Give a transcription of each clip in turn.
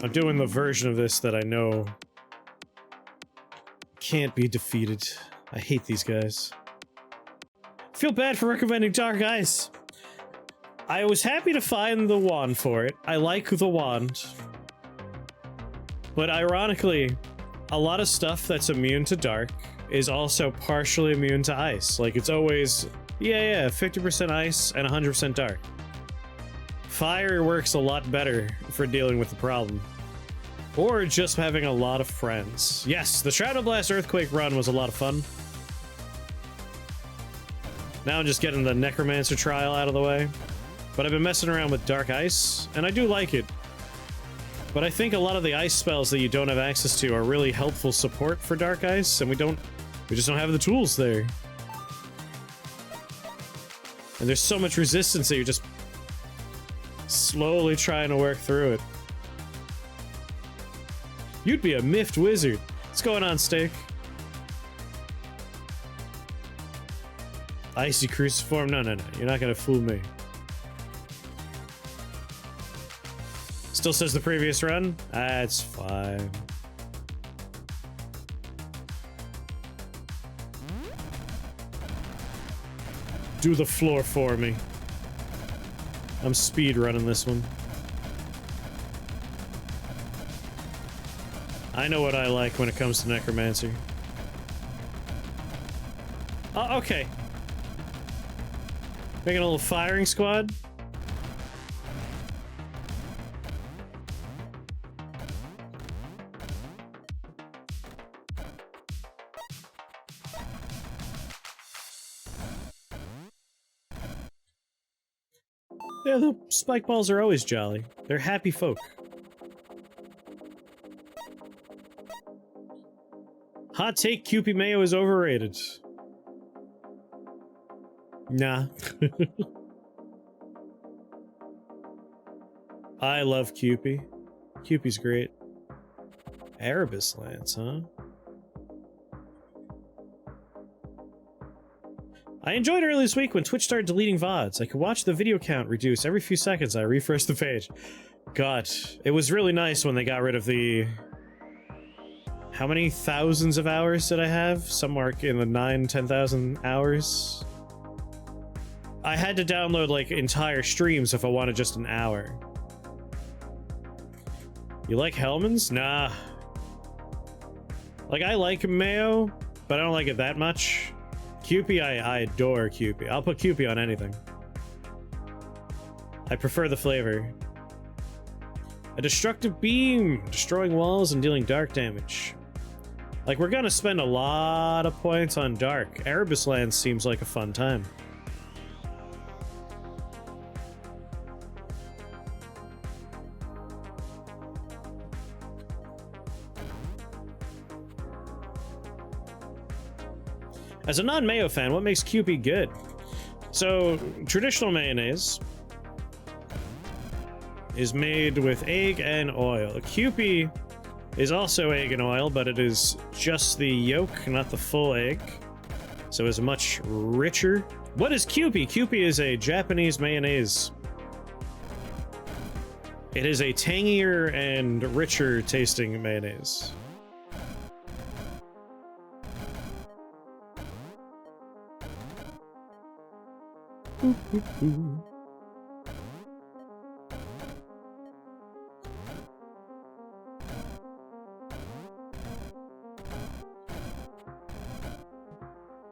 I'm doing the version of this that I know can't be defeated. I hate these guys. Feel bad for recommending Dark Ice. I was happy to find the wand for it. I like the wand. But ironically, a lot of stuff that's immune to dark is also partially immune to ice. Like, it's always, yeah, 50% ice and 100% dark. Fire works a lot better for dealing with the problem. Or just having a lot of friends. Yes, the Shadow Blast Earthquake run was a lot of fun. Now I'm just getting the Necromancer trial out of the way. But I've been messing around with Dark Ice, and I do like it. But I think a lot of the ice spells that you don't have access to are really helpful support for Dark Ice, and we just don't have the tools there. And there's so much resistance that you're just slowly trying to work through it. You'd be a miffed wizard. What's going on, Steak? Icy Cruciform? No, you're not gonna fool me. Still says the previous run? That's fine. Do the floor for me. I'm speed running this one. I know what I like when it comes to Necromancer. Oh, okay. Making a little firing squad. Yeah, the spike balls are always jolly. They're happy folk. Hot take, Kewpie Mayo is overrated. Nah. I love Kewpie. Kewpie's great. Erebus Lance, huh? I enjoyed earlier this week when Twitch started deleting VODs. I could watch the video count reduce every few seconds I refresh the page. God, it was really nice when they got rid of the... How many thousands of hours did I have? Somewhere in the 10,000 hours? I had to download, like, entire streams if I wanted just an hour. You like Hellman's? Nah. Like, I like Mayo, but I don't like it that much. Kewpie, I adore Kewpie. I'll put Kewpie on anything. I prefer the flavor. A destructive beam, destroying walls and dealing dark damage. Like, we're gonna spend a lot of points on dark. Erebus Land seems like a fun time. As a non-mayo fan, what makes Kewpie good? So, traditional mayonnaise is made with egg and oil. Kewpie is also egg and oil, but it is just the yolk, not the full egg. So it's much richer. What is Kewpie? Kewpie is a Japanese mayonnaise. It is a tangier and richer tasting mayonnaise.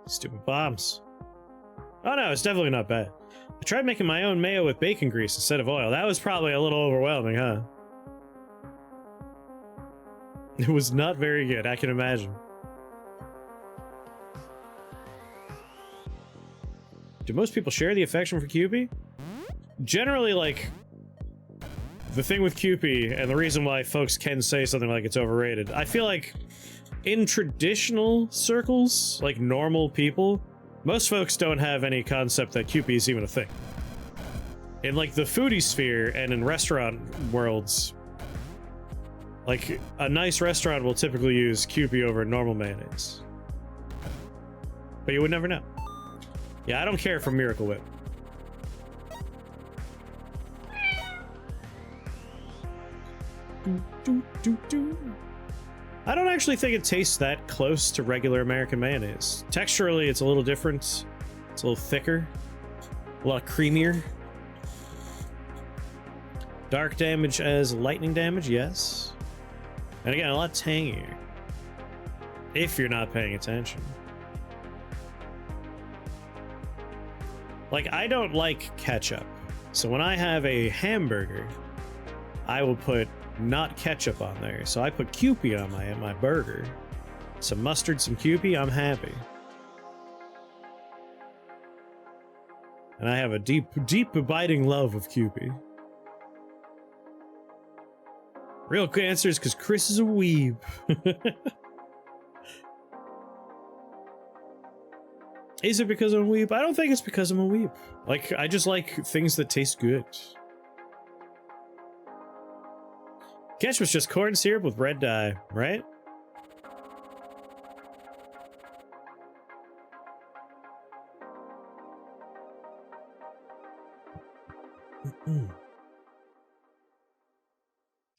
Stupid bombs. Oh no, it's definitely not bad. I tried making my own mayo with bacon grease instead of oil. That was probably a little overwhelming, huh? It was not very good, I can imagine. Do most people share the affection for Kewpie? Generally, like, the thing with Kewpie, and the reason why folks can say something like it's overrated, I feel like in traditional circles, like normal people, most folks don't have any concept that Kewpie is even a thing. In, like, the foodie sphere and in restaurant worlds, like, a nice restaurant will typically use Kewpie over normal mayonnaise. But you would never know. Yeah, I don't care for Miracle Whip. I don't actually think it tastes that close to regular American mayonnaise. Texturally, it's a little different. It's a little thicker, a lot creamier. Dark damage as lightning damage, yes. And again, a lot tangier. If you're not paying attention. Like, I don't like ketchup. So when I have a hamburger, I will put not ketchup on there. So I put Kewpie on my burger. Some mustard, some Kewpie, I'm happy. And I have a deep, deep abiding love of Kewpie. Real answer is because Chris is a weeb. Is it because I'm a weeb? I don't think it's because I'm a weeb. Like, I just like things that taste good. Ketchup's just corn syrup with red dye, right?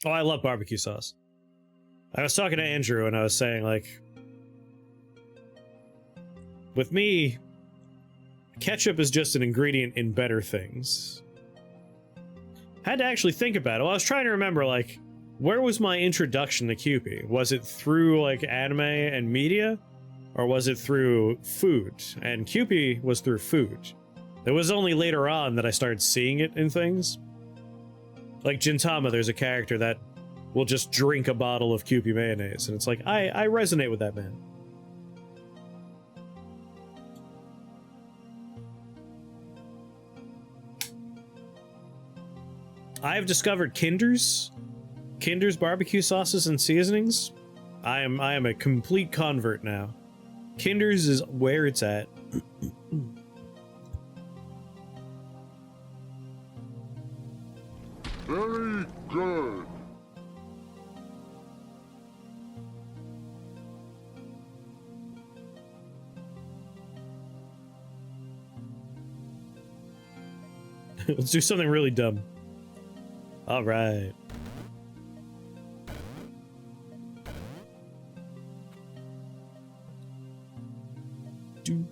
Oh, I love barbecue sauce. I was talking to Andrew and I was saying, like, with me, ketchup is just an ingredient in better things. Had to actually think about it. Well, I was trying to remember, like, where was my introduction to Kewpie? Was it through, like, anime and media? Or was it through food? And Kewpie was through food. It was only later on that I started seeing it in things. Like Gintama, there's a character that will just drink a bottle of Kewpie mayonnaise. And it's like, I resonate with that man. I've discovered Kinder's barbecue sauces and seasonings. I am a complete convert now. Kinder's is where it's at. Very good. Let's do something really dumb. All right. Do.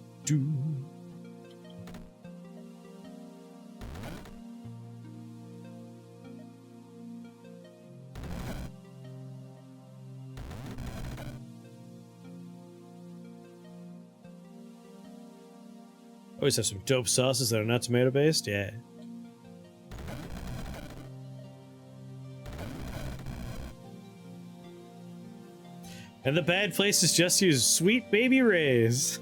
Always have some dope sauces that are not tomato based, yeah. And the bad places just use Sweet Baby Ray's.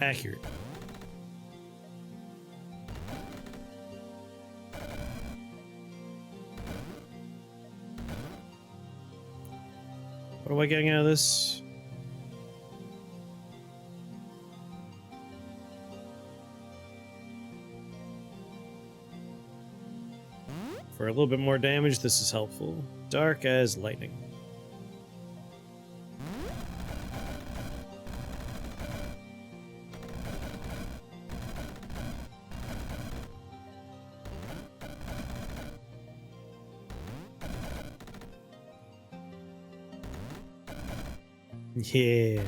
Accurate. What am I getting out of this? For a little bit more damage, this is helpful. Dark as lightning. Yeah.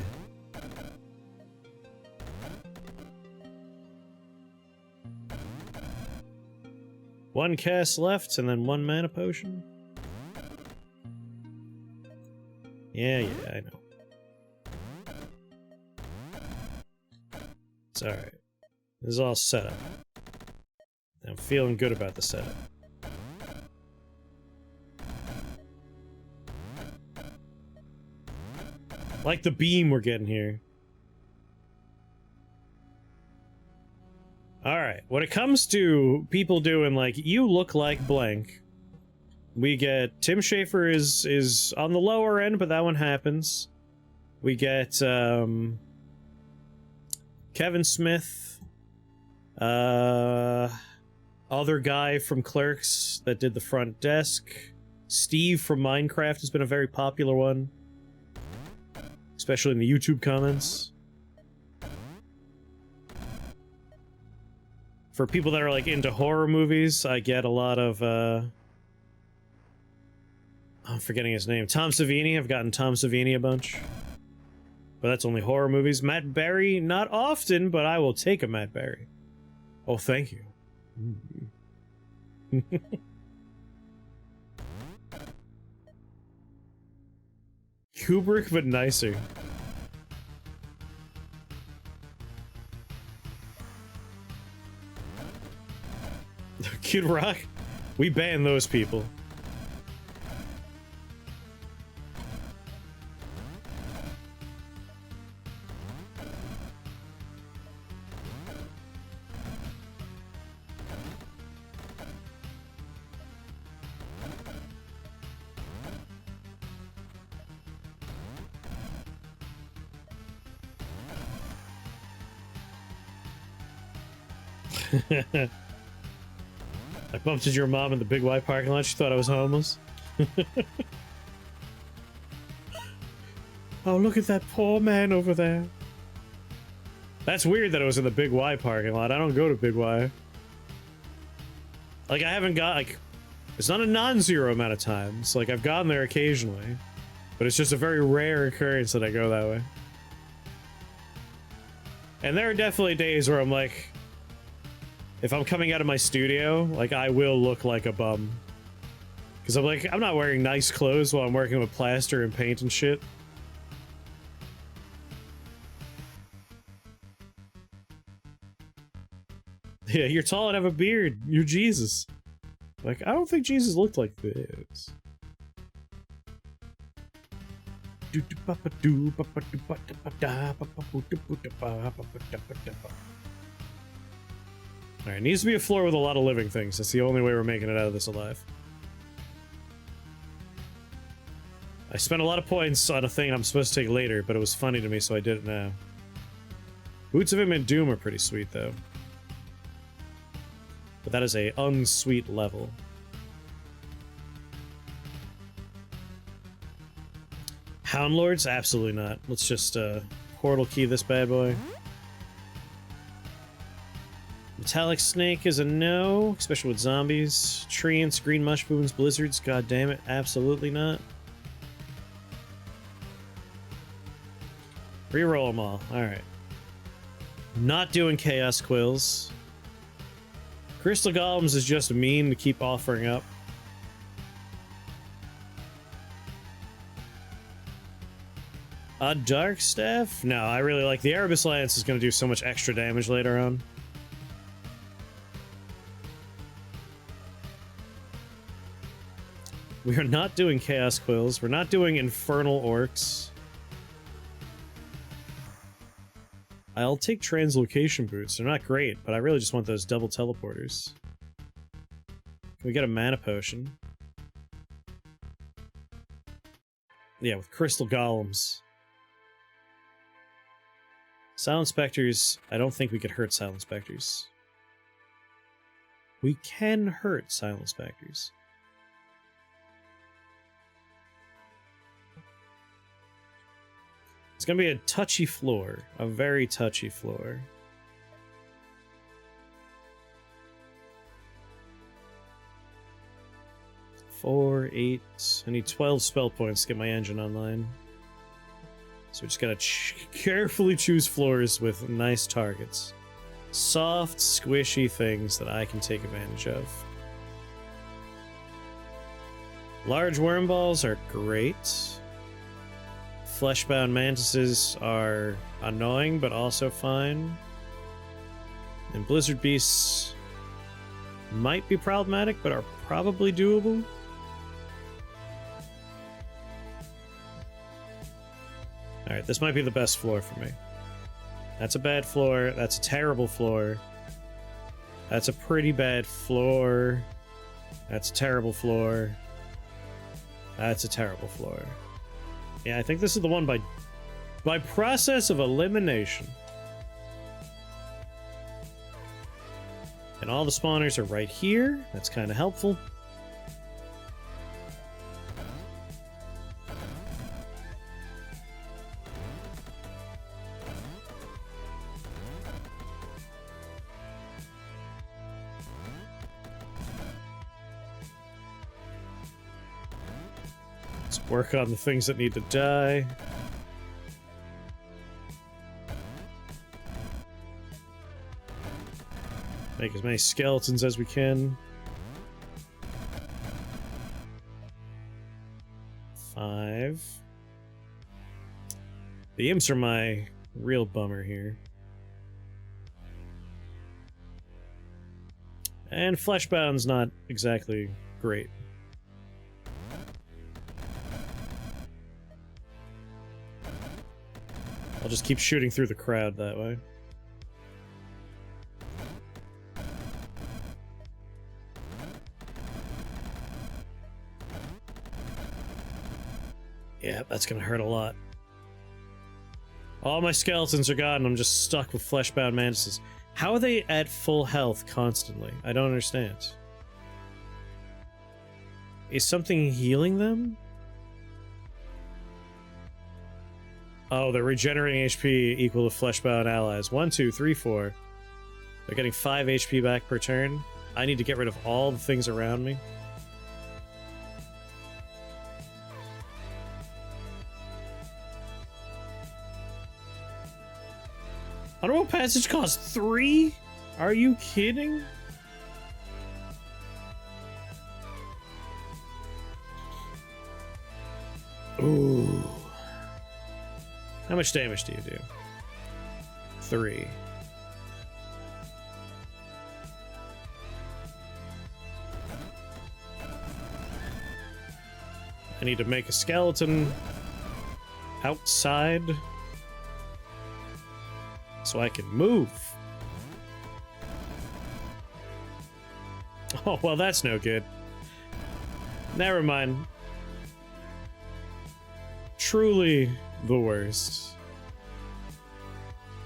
One cast left, and then one mana potion. Yeah, I know. It's alright. This is all set up. I'm feeling good about the setup. Like the beam we're getting here. Alright, when it comes to people doing, like, you look like blank, we get Tim Schafer is on the lower end, but that one happens. We get, Kevin Smith, other guy from Clerks that did the front desk. Steve from Minecraft has been a very popular one. Especially in the YouTube comments. For people that are like into horror movies, I get a lot of I'm forgetting his name. Tom Savini. I've gotten Tom Savini a bunch. But that's only horror movies. Matt Berry, not often, but I will take a Matt Berry. Oh, thank you. Kubrick, but nicer. Kid Rock? We ban those people. I bumped into your mom in the Big Y parking lot. She thought I was homeless. Oh, look at that poor man over there. That's weird that it was in the Big Y parking lot. I don't go to Big Y. Like, I haven't got, like... It's not a non-zero amount of times. Like, I've gone there occasionally. But it's just a very rare occurrence that I go that way. And there are definitely days where I'm like... If I'm coming out of my studio, like, I will look like a bum. Because I'm like, I'm not wearing nice clothes while I'm working with plaster and paint and shit. Yeah, you're tall and have a beard. You're Jesus. Like, I don't think Jesus looked like this. Alright, needs to be a floor with a lot of living things. That's the only way we're making it out of this alive. I spent a lot of points on a thing I'm supposed to take later, but it was funny to me, so I did it now. Boots of him in Doom are pretty sweet, though. But that is a unsweet level. Houndlords? Absolutely not. Let's just, portal key this bad boy. Metallic Snake is a no, especially with zombies. Treants, green mushrooms, blizzards, god damn it, absolutely not. Reroll them all, alright. Not doing Chaos Quills. Crystal Golems is just mean to keep offering up. A Dark Staff? No, I really like the Erebus Lance is going to do so much extra damage later on. We are not doing Chaos Quills. We're not doing Infernal Orcs. I'll take Translocation Boots. They're not great, but I really just want those double teleporters. Can we get a mana potion? Yeah, with Crystal Golems. Silent Spectres. I don't think we could hurt Silent Spectres. We can hurt Silent Spectres. It's gonna be a touchy floor. A very touchy floor. Four, 8. I need 12 spell points to get my engine online. So we just gotta carefully choose floors with nice targets. Soft, squishy things that I can take advantage of. Large worm balls are great. Fleshbound mantises are annoying, but also fine. And blizzard beasts might be problematic, but are probably doable. Alright, this might be the best floor for me. That's a bad floor. That's a terrible floor. That's a pretty bad floor. That's a terrible floor. That's a terrible floor. Yeah, I think this is the one by process of elimination. And all the spawners are right here. That's kind of helpful. Work on the things that need to die. Make as many skeletons as we can. 5. The imps are my real bummer here. And Fleshbound's not exactly great. I'll just keep shooting through the crowd that way. Yeah, that's gonna hurt a lot. All my skeletons are gone, I'm just stuck with fleshbound mantises. How are they at full health constantly? I don't understand. Is something healing them? Oh, they're regenerating HP equal to fleshbound allies. 1, 2, 3, 4. They're getting 5 HP back per turn. I need to get rid of all the things around me. Honorable passage costs 3? Are you kidding? Ooh. How much damage do you do? 3. I need to make a skeleton outside so I can move. Oh, well, that's no good. Never mind. Truly the worst.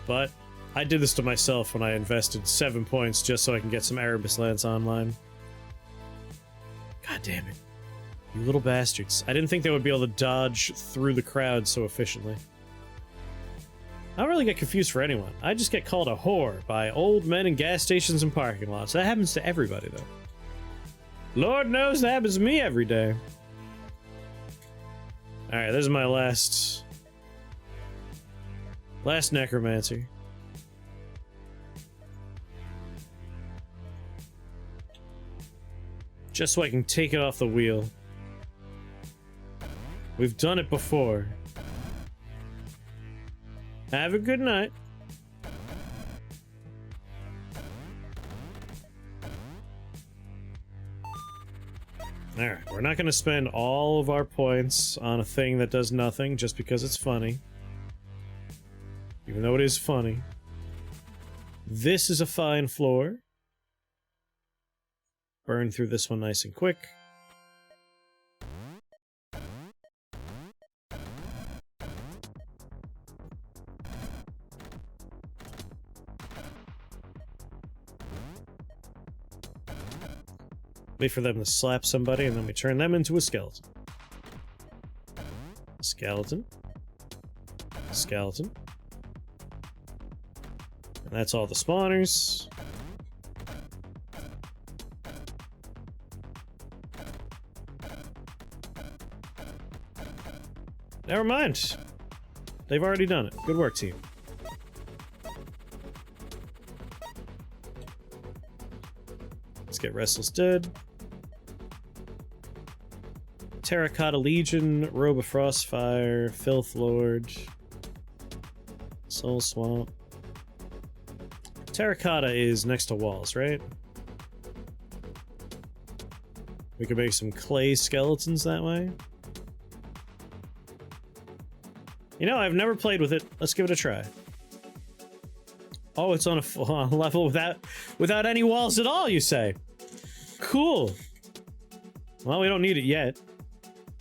But I did this to myself when I invested 7 points just so I can get some Erebus Lance online. God damn it. You little bastards. I didn't think they would be able to dodge through the crowd so efficiently. I don't really get confused for anyone. I just get called a whore by old men in gas stations and parking lots. That happens to everybody, though. Lord knows that happens to me every day. Alright, this is my last Necromancer. Just so I can take it off the wheel. We've done it before. Have a good night. Alright, we're not going to spend all of our points on a thing that does nothing just because it's funny. Even though it is funny. This is a fine floor. Burn through this one nice and quick. Wait for them to slap somebody, and then we turn them into a skeleton. Skeleton. Skeleton. And that's all the spawners. Never mind. They've already done it. Good work, team. Let's get Restless Dead. Terracotta Legion, Robe of Frostfire, Filth Lord, Soul Swamp. Terracotta is next to walls, right? We could make some clay skeletons that way. You know, I've never played with it. Let's give it a try. Oh, it's on a level without any walls at all, you say? Cool. Well, we don't need it yet.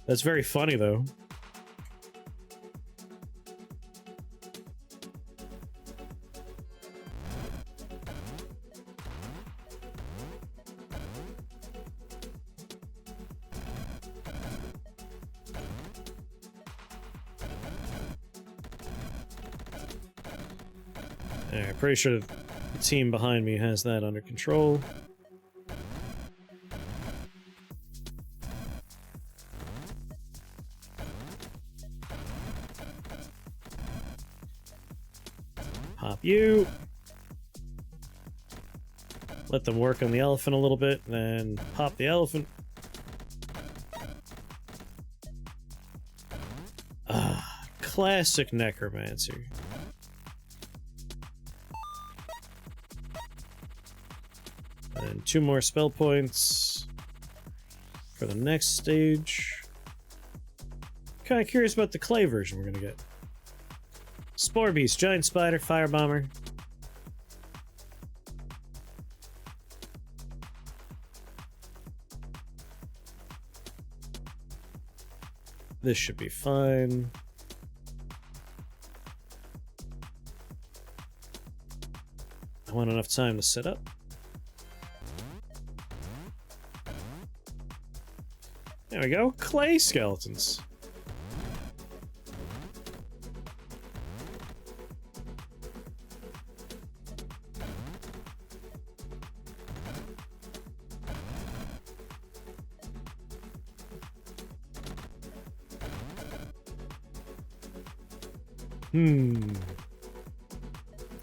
That's very funny, though. Alright, pretty sure the team behind me has that under control. Pop you. Let them work on the elephant a little bit, then pop the elephant. Ah, classic Necromancer. And 2 more spell points for the next stage. Kind of curious about the clay version we're gonna get. Spore Beast, Giant Spider, Fire Bomber. This should be fine. I want enough time to set up. There we go. Clay skeletons.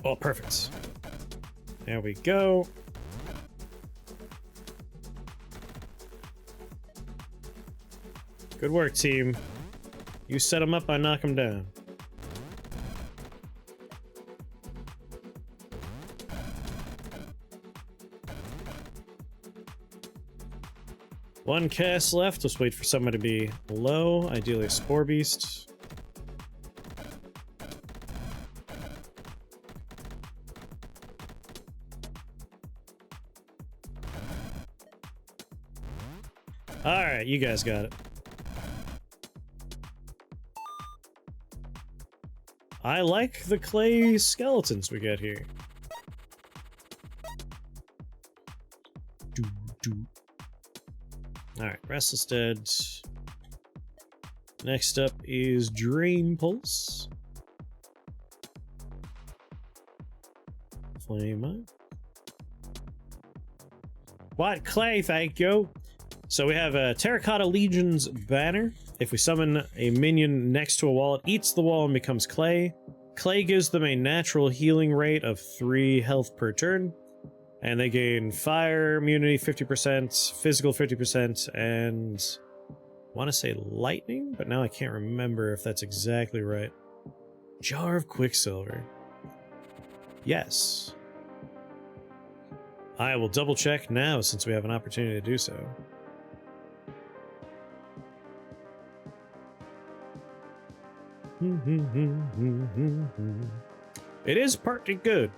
Oh, perfect. There we go. Good work, team. You set them up, I knock them down. One cast left. Let's wait for someone to be low. Ideally a Spore Beast. Alright, you guys got it. I like the clay skeletons we get here. Alright, Restless Dead. Next up is Drain Pulse. Flame up. What? Clay, thank you. So we have a Terracotta Legion's banner. If we summon a minion next to a wall, it eats the wall and becomes clay. Clay gives them a natural healing rate of 3 health per turn. And they gain fire immunity 50%, physical 50%, and I want to say lightning, but now I can't remember if that's exactly right. Jar of Quicksilver. Yes. I will double check now since we have an opportunity to do so. It is pretty good.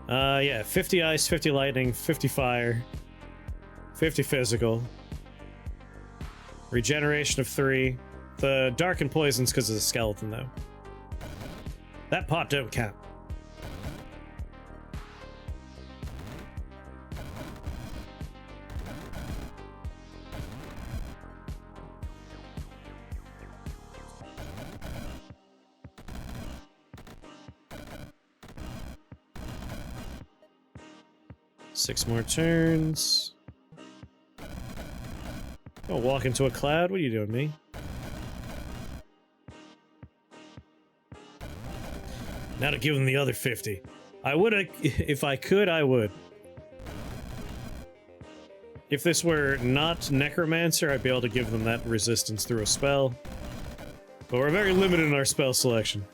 Yeah, 50 ice, 50 lightning, 50 fire, 50 physical. Regeneration of 3. The dark and poisons because of the skeleton, though. That pot don't count. Six more turns. Oh, walk into a cloud? What are you doing, me? Now to give them the other 50. I would have, if I could, I would. If this were not Necromancer, I'd be able to give them that resistance through a spell. But we're very limited in our spell selection.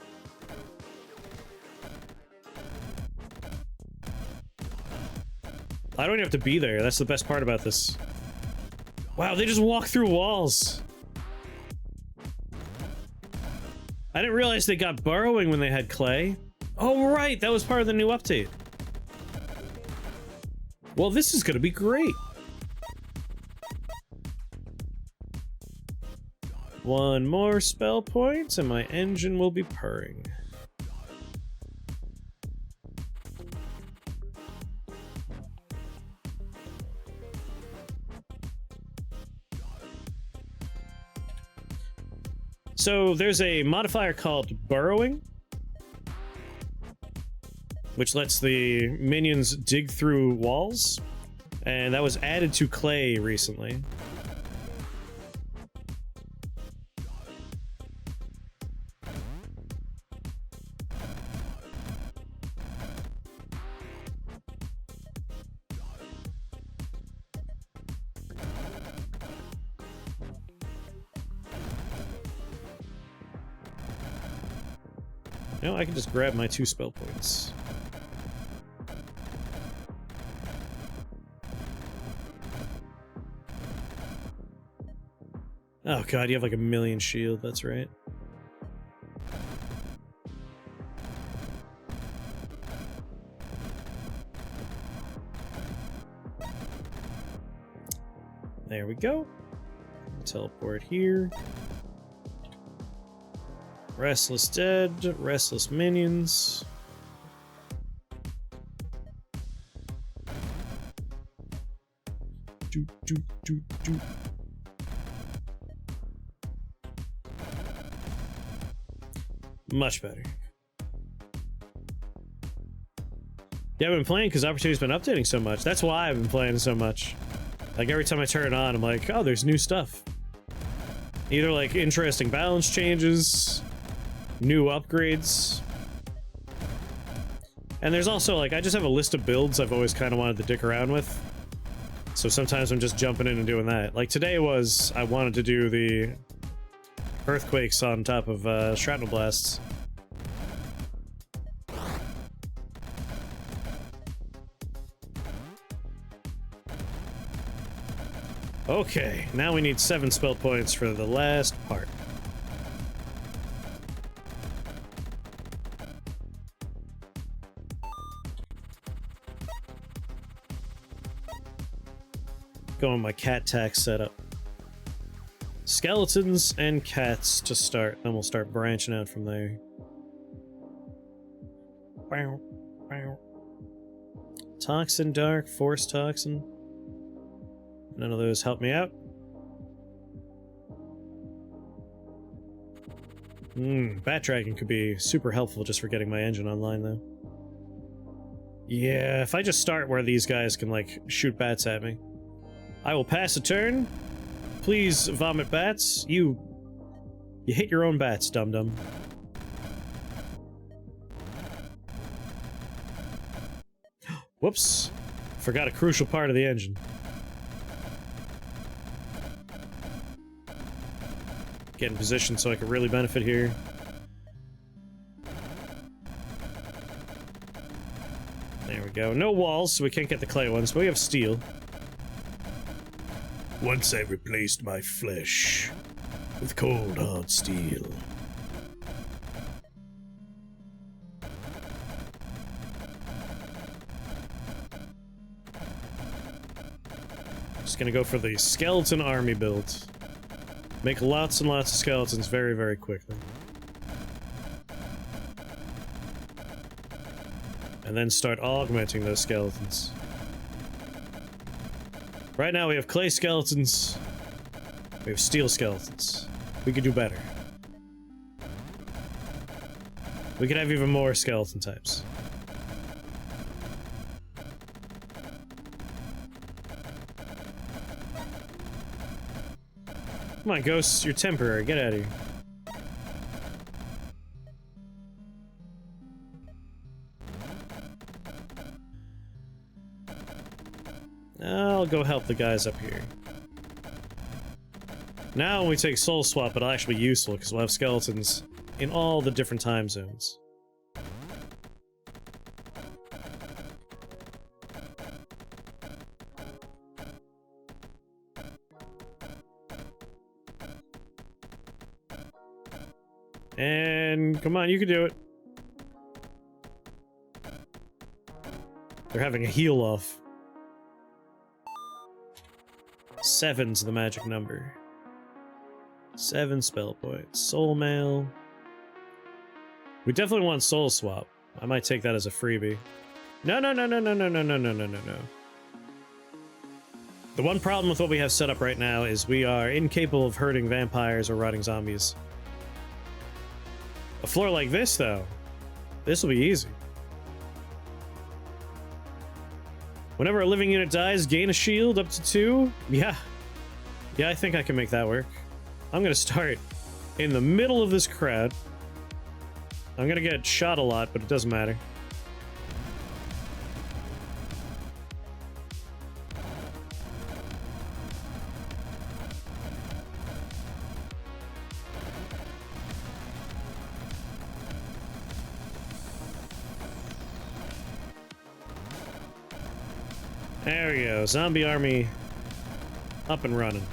I don't even have to be there. That's the best part about this. Wow, they just walk through walls. I didn't realize they got burrowing when they had clay. Oh, right. That was part of the new update. Well, this is going to be great. One more spell point and my engine will be purring. So there's a modifier called burrowing, which lets the minions dig through walls. And that was added to clay recently. No, I can just grab my 2 spell points. Oh god, you have like a million shield, that's right. There we go. Teleport here. Restless dead, restless minions. Do, do, do, do. Much better. Yeah, I've been playing because Opportunity's been updating so much. That's why I've been playing so much. Like, every time I turn it on, I'm like, oh, there's new stuff. Either, like, interesting balance changes, new upgrades. And there's also, like, I just have a list of builds I've always kind of wanted to dick around with. So sometimes I'm just jumping in and doing that. Like, today was, I wanted to do the earthquakes on top of shrapnel blasts. Okay, now we need 7 spell points for the last part. Going my cat tax setup. Skeletons and cats to start, then we'll start branching out from there. Bow, bow. Toxin Dark, Force Toxin. None of those help me out. Bat Dragon could be super helpful just for getting my engine online, though. Yeah, if I just start where these guys can, like, shoot bats at me. I will pass a turn. Please, vomit bats. You hit your own bats, dum-dum. Whoops. Forgot a crucial part of the engine. Get in position so I can really benefit here. There we go. No walls, so we can't get the clay ones, but we have steel. Once I replaced my flesh with cold, hard steel. Just gonna go for the skeleton army build. Make lots and lots of skeletons very, very quickly. And then start augmenting those skeletons. Right now we have clay skeletons. We have steel skeletons. We could do better. We could have even more skeleton types. Come on, ghosts, you're temporary. Get out of here. I'll go help the guys up here. Now when we take Soul Swap, it'll actually be useful, because we'll have skeletons in all the different time zones. And come on, you can do it. They're having a heal off. 7's the magic number. 7 spell points. Soul Mail. We definitely want Soul Swap. I might take that as a freebie. No, no, no, no, no, no, no, no, no, no, no, no. The one problem with what we have set up right now is we are incapable of hurting vampires or rotting zombies. A floor like this, though, this will be easy. Whenever a living unit dies, gain a shield up to 2. Yeah. Yeah, I think I can make that work. I'm gonna start in the middle of this crowd. I'm gonna get shot a lot, but it doesn't matter. There we go. Zombie army up and running.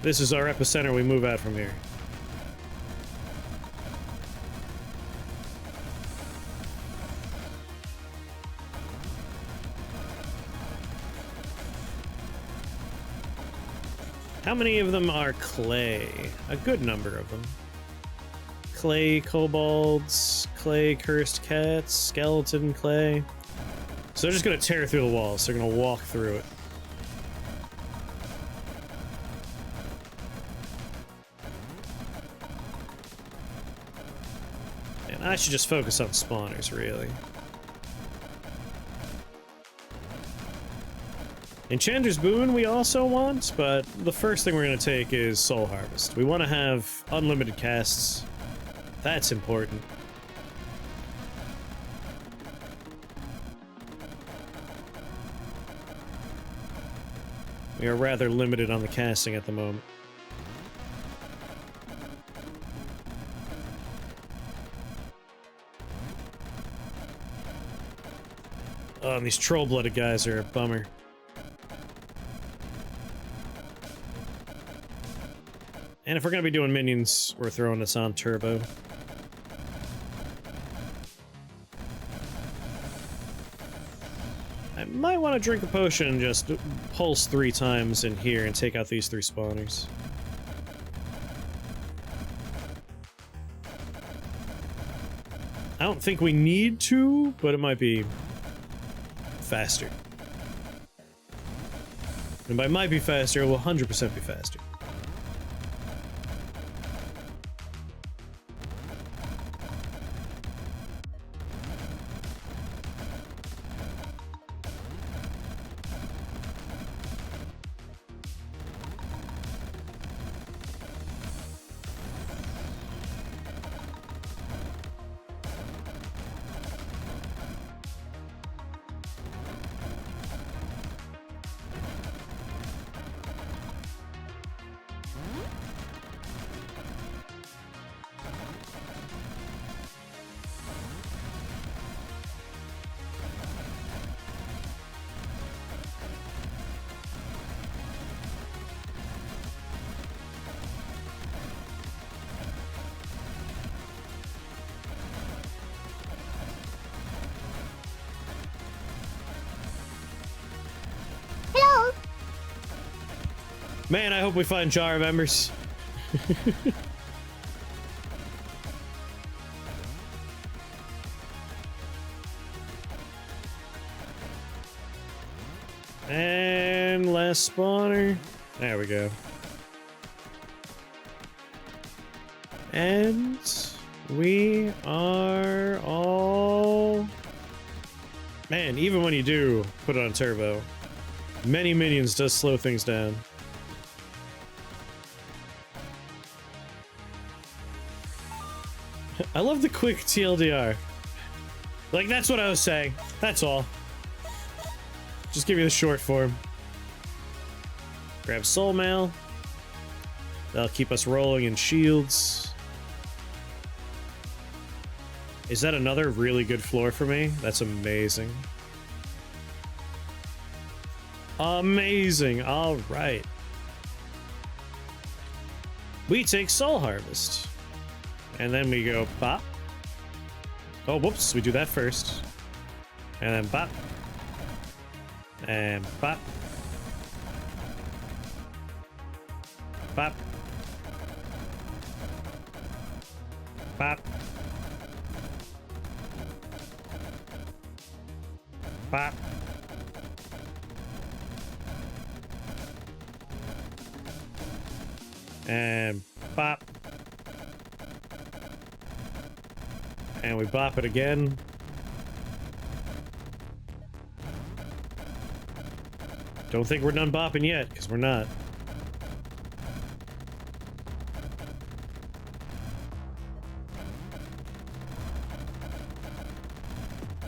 This is our epicenter. We move out from here. How many of them are clay? A good number of them. Clay kobolds, clay cursed cats, skeleton clay. So they're just gonna tear through the walls. They're gonna walk through it. And I should just focus on spawners, really. Enchanter's Boon we also want, but the first thing we're gonna take is Soul Harvest. We want to have unlimited casts. That's important. We are rather limited on the casting at the moment. Oh, and these troll-blooded guys are a bummer. And if we're gonna be doing minions, we're throwing this on turbo. I might want to drink a potion and just pulse 3 times in here and take out these 3 spawners. I don't think we need to, but it might be faster. And by might be faster, it will 100% be faster. Man, I hope we find Jar members. And last spawner. There we go. And we are all... Man, even when you do put it on turbo, many minions does slow things down. I love the quick TLDR. Like, that's what I was saying. That's all. Just give you the short form. Grab soul mail. That'll keep us rolling in shields. Is that another really good floor for me? That's amazing. Amazing. All right. We take Soul Harvest. And then we go pop. Oh, whoops. We do that first. And then pop. And pop. Pop. Pop. Pop. And pop. And we bop it again. Don't think we're done bopping yet, because we're not.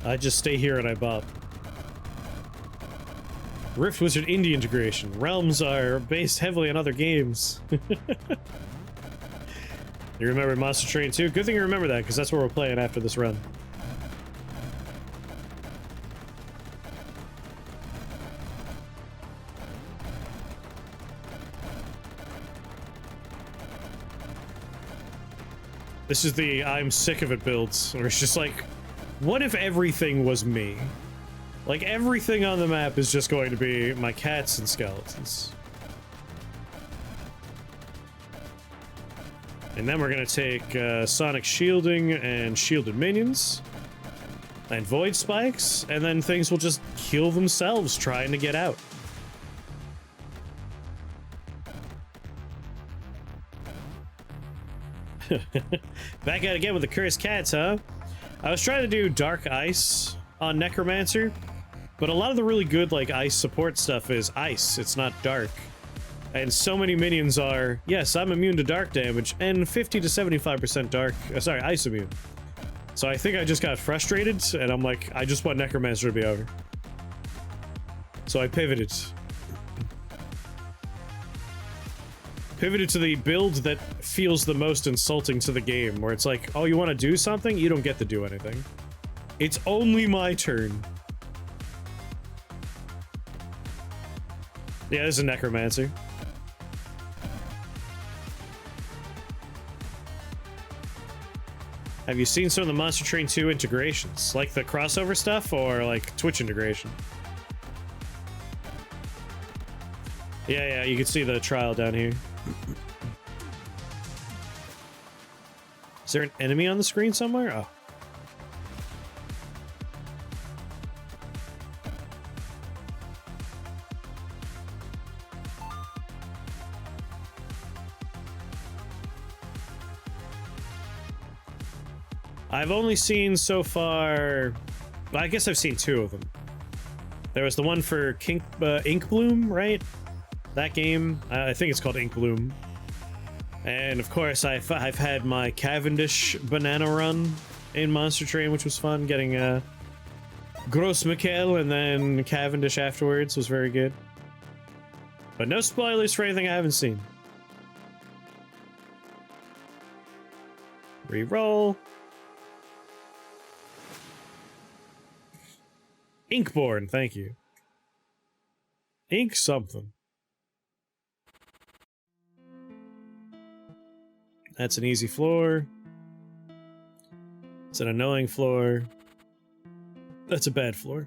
I just stay here and I bop. Rift Wizard indie integration. Realms are based heavily on other games. You remember Monster Train 2? Good thing you remember that, because that's what we're playing after this run. This is the I'm sick of it builds, where it's just like, what if everything was me? Like, everything on the map is just going to be my cats and skeletons. And then we're gonna take sonic shielding and shielded minions and void spikes, and then things will just kill themselves trying to get out. Back at it again with the cursed cats, huh? I was trying to do dark ice on Necromancer, but a lot of the really good like ice support stuff is ice, it's not dark. And so many minions are, yes, I'm immune to dark damage, and 50 to 75% dark, sorry, ice immune. So I think I just got frustrated, and I'm like, I just want Necromancer to be over. So I pivoted. Pivoted to the build that feels the most insulting to the game, where it's like, oh, you want to do something? You don't get to do anything. It's only my turn. Yeah, this is a Necromancer. Have you seen some of the Monster Train 2 integrations? Like the crossover stuff, or like Twitch integration? Yeah, you can see the trial down here. Is there an enemy on the screen somewhere? Oh. I've only seen so far... Well, I guess I've seen two of them. There was the one for Ink Bloom, right? That game. I think it's called Ink Bloom. And of course, I've had my Cavendish banana run in Monster Train, which was fun. Getting Gros Michael and then Cavendish afterwards was very good. But no spoilers for anything I haven't seen. Reroll. Inkborn, thank you. Ink something. That's an easy floor. It's an annoying floor. That's a bad floor.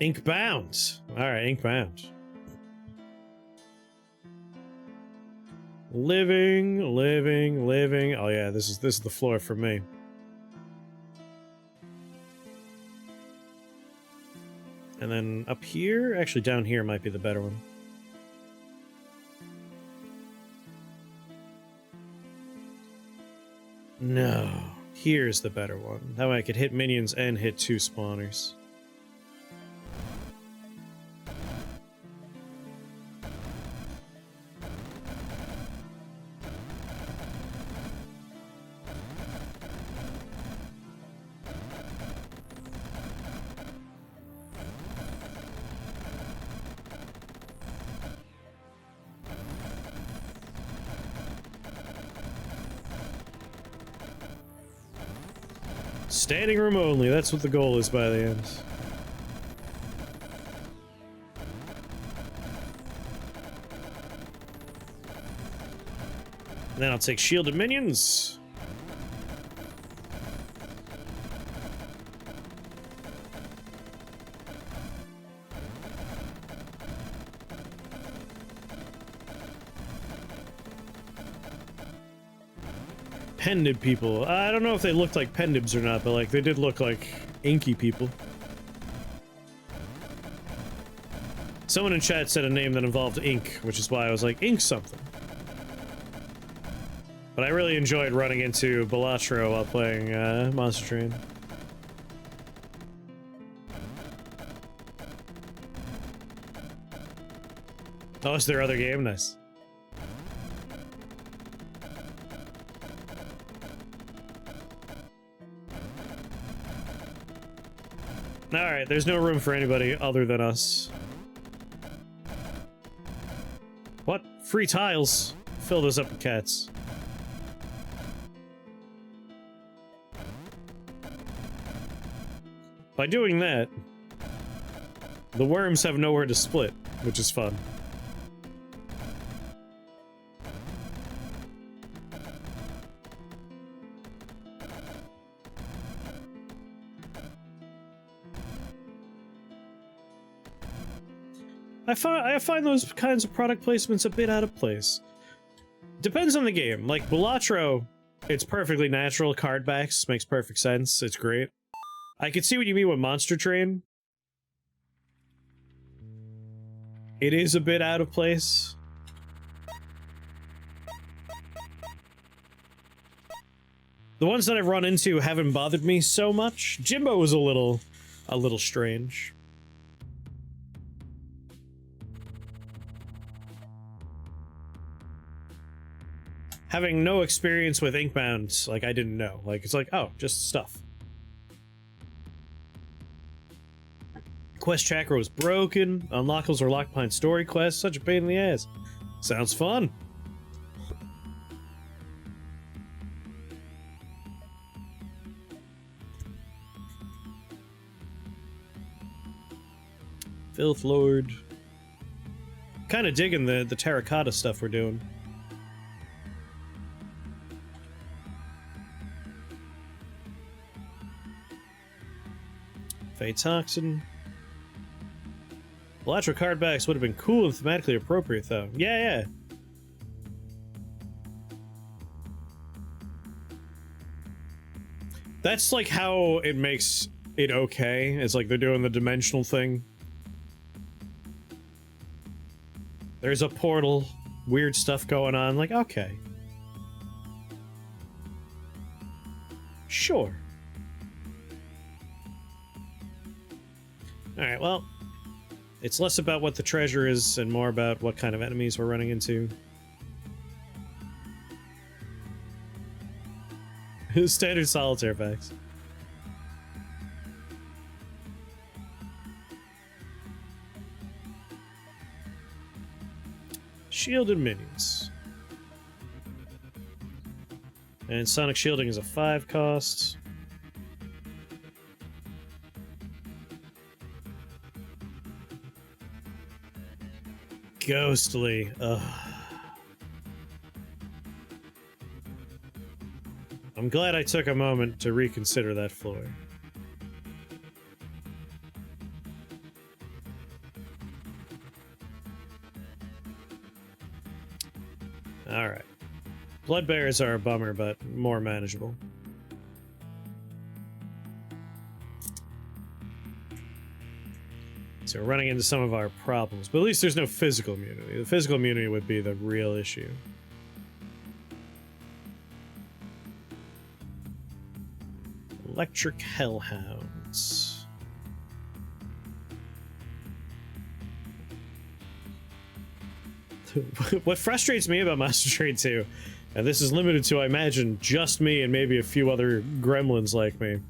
Inkbound. Alright, Inkbound. Living. Oh yeah, this is the floor for me. And then up here, actually down here might be the better one. No, here's the better one. That way I could hit minions and hit two spawners. Standing room only, that's what the goal is by the end. And then I'll take shielded minions. Pendib people. I don't know if they looked like pendibs or not, but like they did look like inky people. Someone in chat said a name that involved ink, which is why I was like, ink something. But I really enjoyed running into Balatro while playing Monster Train. Oh, it's their other game? Nice. Alright, there's no room for anybody other than us. What? Free tiles? Fill those up with cats. By doing that, the worms have nowhere to split, which is fun. I find those kinds of product placements a bit out of place. Depends on the game. Like Balatro, it's perfectly natural. Card backs makes perfect sense. It's great. I could see what you mean with Monster Train. It is a bit out of place. The ones that I've run into haven't bothered me so much. Jimbo was a little strange. Having no experience with Inkbound, like, I didn't know. Like, it's like, oh, just stuff. Quest tracker was broken. Unlockables or locked behind story quests. Such a pain in the ass. Sounds fun. Filth Lord. Kind of digging the terracotta stuff we're doing. Toxin. Balatro card backs would have been cool and thematically appropriate, though. Yeah. That's like how it makes it okay. It's like they're doing the dimensional thing. There's a portal, weird stuff going on. Like, okay. Sure. Alright, well, it's less about what the treasure is and more about what kind of enemies we're running into. Standard solitaire packs. Shielded minions. And sonic shielding is a 5 cost. Ghostly. Ugh. I'm glad I took a moment to reconsider that floor. Alright. Blood bears are a bummer, but more manageable. So we're running into some of our problems, but at least there's no physical immunity. The physical immunity would be the real issue. Electric Hellhounds. What frustrates me about Monster Train 2, and this is limited to, I imagine, just me and maybe a few other gremlins like me,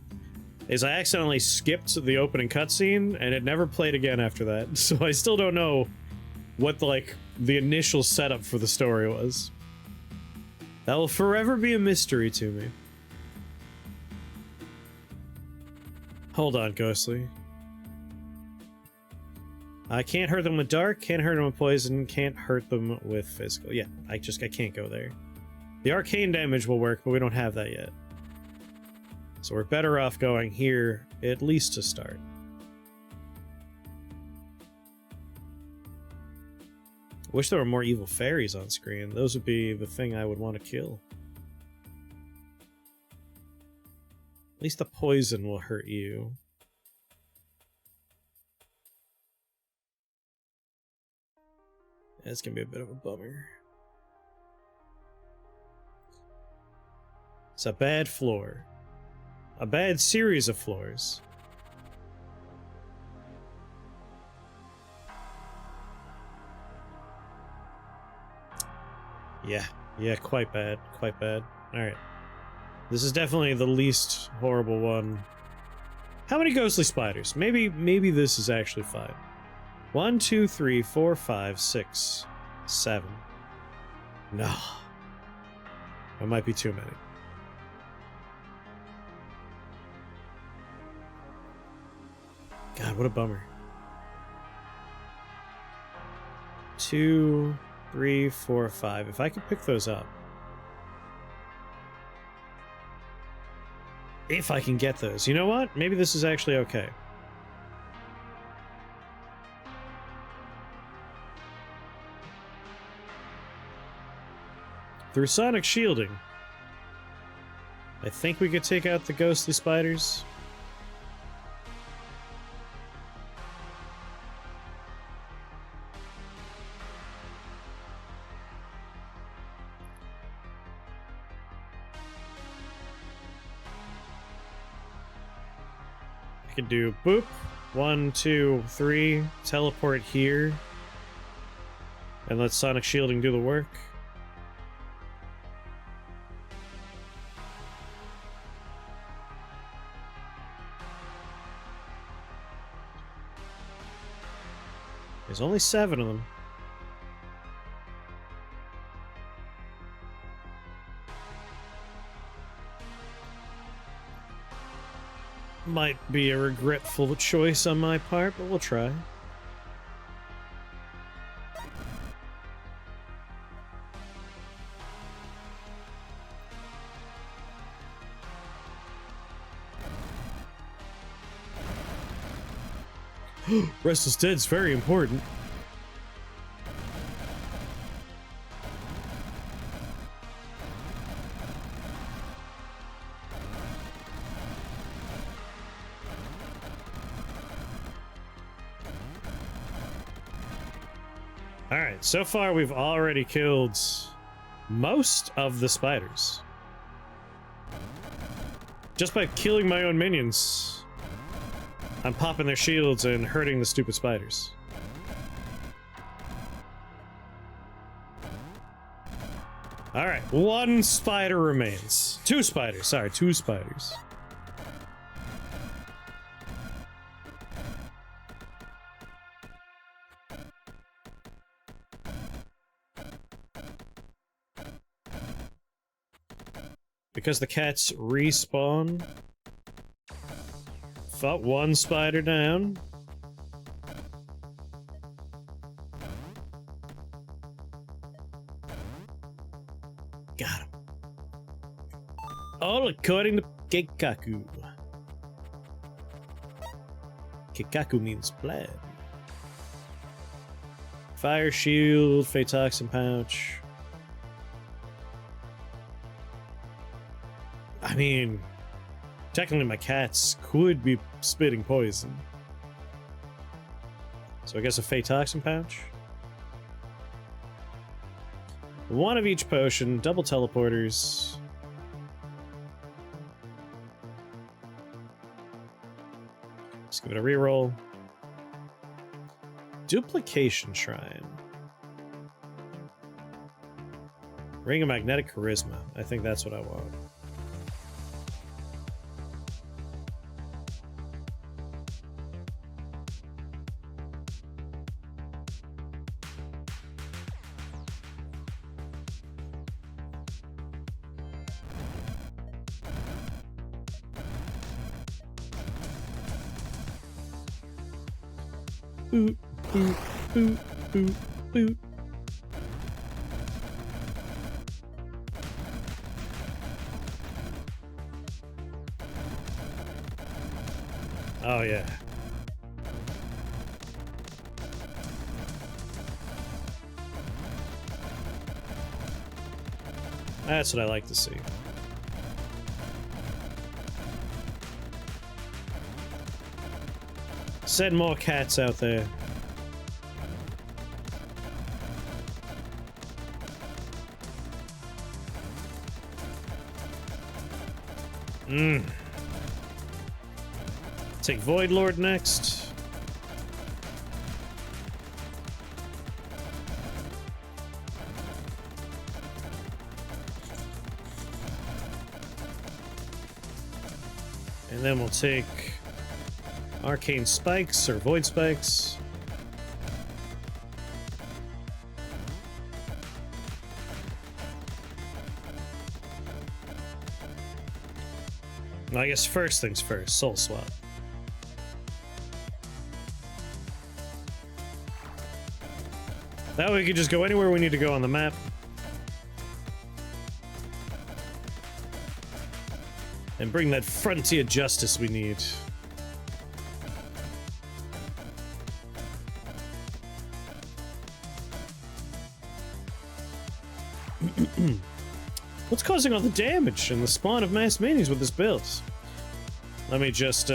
is I accidentally skipped the opening cutscene, and it never played again after that. So I still don't know what, like, the initial setup for the story was. That will forever be a mystery to me. Hold on, Ghostly. I can't hurt them with dark, can't hurt them with poison, can't hurt them with physical. Yeah, I can't go there. The arcane damage will work, but we don't have that yet. So we're better off going here, at least to start. Wish there were more evil fairies on screen. Those would be the thing I would want to kill. At least the poison will hurt you. It's gonna be a bit of a bummer. It's a bad floor. A bad series of floors. Yeah, quite bad, quite bad. Alright. This is definitely the least horrible one. How many ghostly spiders? Maybe this is actually 5. 1, 2, 3, 4, 5, 6, 7. No. That might be too many. God, what a bummer. 2, 3, 4, 5. If I could pick those up. If I can get those. You know what? Maybe this is actually okay. Through sonic shielding, I think we could take out the ghostly spiders. I could do boop, 1, 2, 3, teleport here, and let sonic shielding do the work. There's only 7 of them. Might be a regretful choice on my part, but we'll try. Restless Dead's very important. Alright, so far we've already killed most of the spiders. Just by killing my own minions, I'm popping their shields and hurting the stupid spiders. Alright, 1 spider remains. 2 spiders, sorry, 2 spiders. Because the cats respawn. Fought 1 spider down. Got him. All according to Keikaku. Keikaku means blood. Fire shield, Phaetoxin pouch. I mean, technically my cats could be spitting poison. So I guess a Phaetoxin pouch. 1 of each potion, double teleporters. Let's give it a reroll. Duplication Shrine. Ring of Magnetic Charisma. I think that's what I want. Boot, boot, boot, boot, boot. Oh, yeah. That's what I like to see. Send more cats out there. Take Void Lord next. And then we'll take Arcane Spikes or Void Spikes. Well, I guess first things first, Soul Swap. That way we can just go anywhere we need to go on the map. And bring that frontier justice we need. What's causing all the damage and the spawn of mass minions with this build? Let me just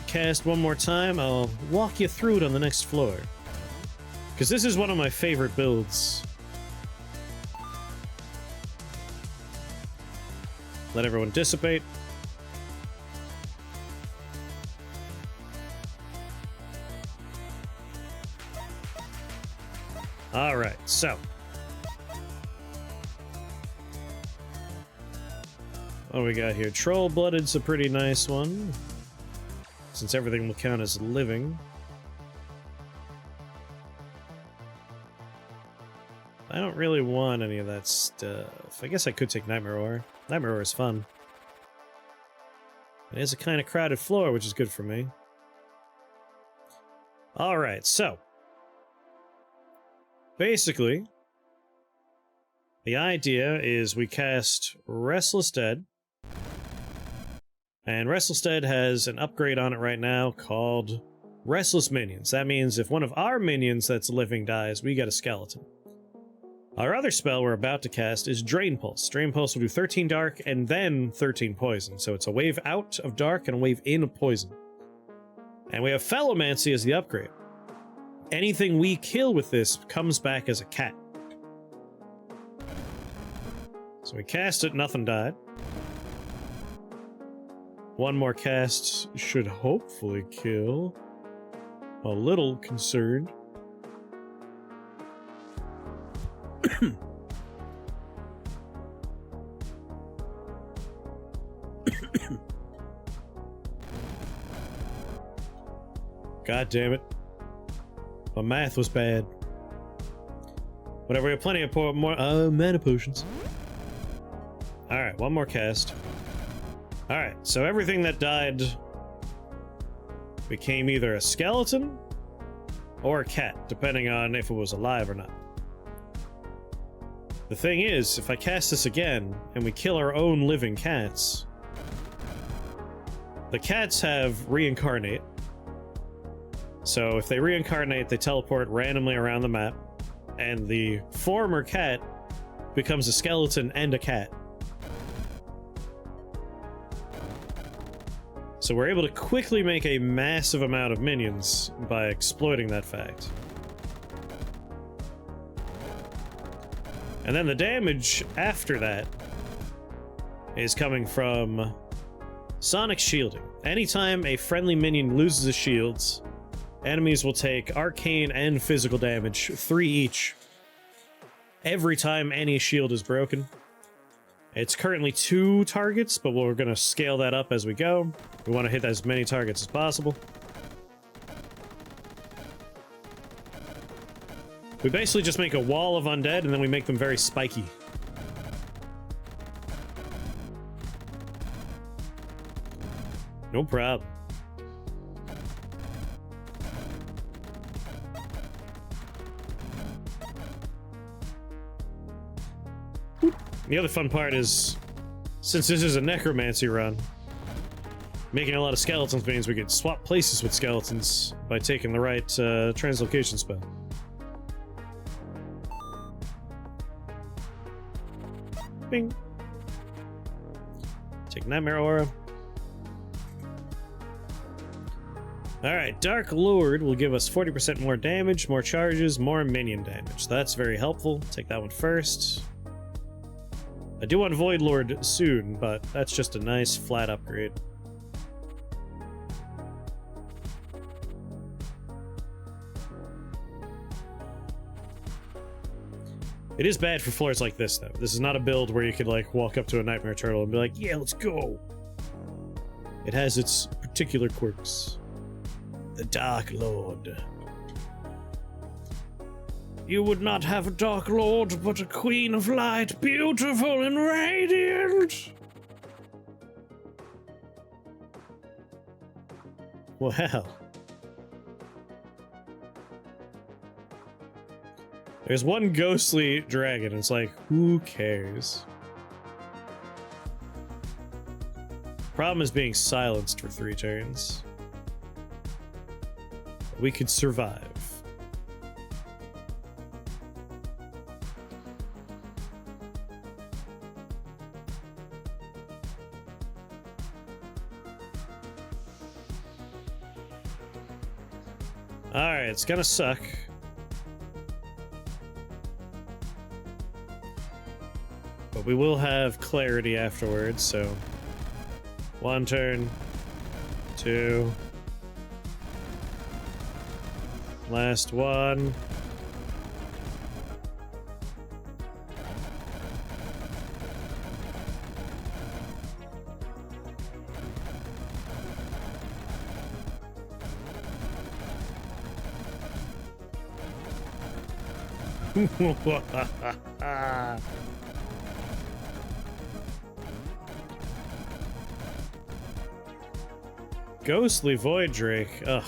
cast one more time. I'll walk you through it on the next floor. Because this is one of my favorite builds. Let everyone dissipate. Alright, so. What do we got here? Troll-Blooded's a pretty nice one. Since everything will count as living. I don't really want any of that stuff. I guess I could take Nightmare Ore. Nightmare Ore is fun. It is a kind of crowded floor, which is good for me. Alright, so. Basically, the idea is we cast Restless Dead. And Restless Dead has an upgrade on it right now called Restless Minions. That means if one of our minions that's living dies, we get a skeleton. Our other spell we're about to cast is Drain Pulse. Drain Pulse will do 13 dark and then 13 poison. So it's a wave out of dark and a wave in of poison. And we have Fellomancy as the upgrade. Anything we kill with this comes back as a cat. So we cast it, nothing died. One more cast should hopefully kill. A little concerned. God damn it. My math was bad. Whatever, we have plenty of more mana potions. Alright, one more cast. Alright, so everything that died became either a skeleton or a cat, depending on if it was alive or not. The thing is, if I cast this again, and we kill our own living cats, the cats have reincarnate. So if they reincarnate, they teleport randomly around the map, and the former cat becomes a skeleton and a cat. So we're able to quickly make a massive amount of minions by exploiting that fact. And then the damage after that is coming from Sonic Shielding. Anytime a friendly minion loses his shields, enemies will take arcane and physical damage, 3 each, every time any shield is broken. It's currently 2 targets, but we're going to scale that up as we go. We want to hit as many targets as possible. We basically just make a wall of undead, and then we make them very spiky. No problem. The other fun part is, since this is a necromancy run, making a lot of skeletons means we can swap places with skeletons by taking the right translocation spell. Bing. Take Nightmare Aura. Alright, Dark Lord will give us 40% more damage, more charges, more minion damage. That's very helpful. Take that one first. I do want Void Lord soon, but that's just a nice flat upgrade. It is bad for floors like this, though. This is not a build where you could, like, walk up to a Nightmare Turtle and be like, yeah, let's go! It has its particular quirks. The Dark Lord. You would not have a Dark Lord, but a Queen of Light, beautiful and radiant! Well... There's one ghostly dragon, it's like, who cares? Problem is being silenced for 3 turns. We could survive. Alright, it's gonna suck. But we will have clarity afterwards, so... 1 turn. 2. Last one. Ghostly Void Drake. Ugh.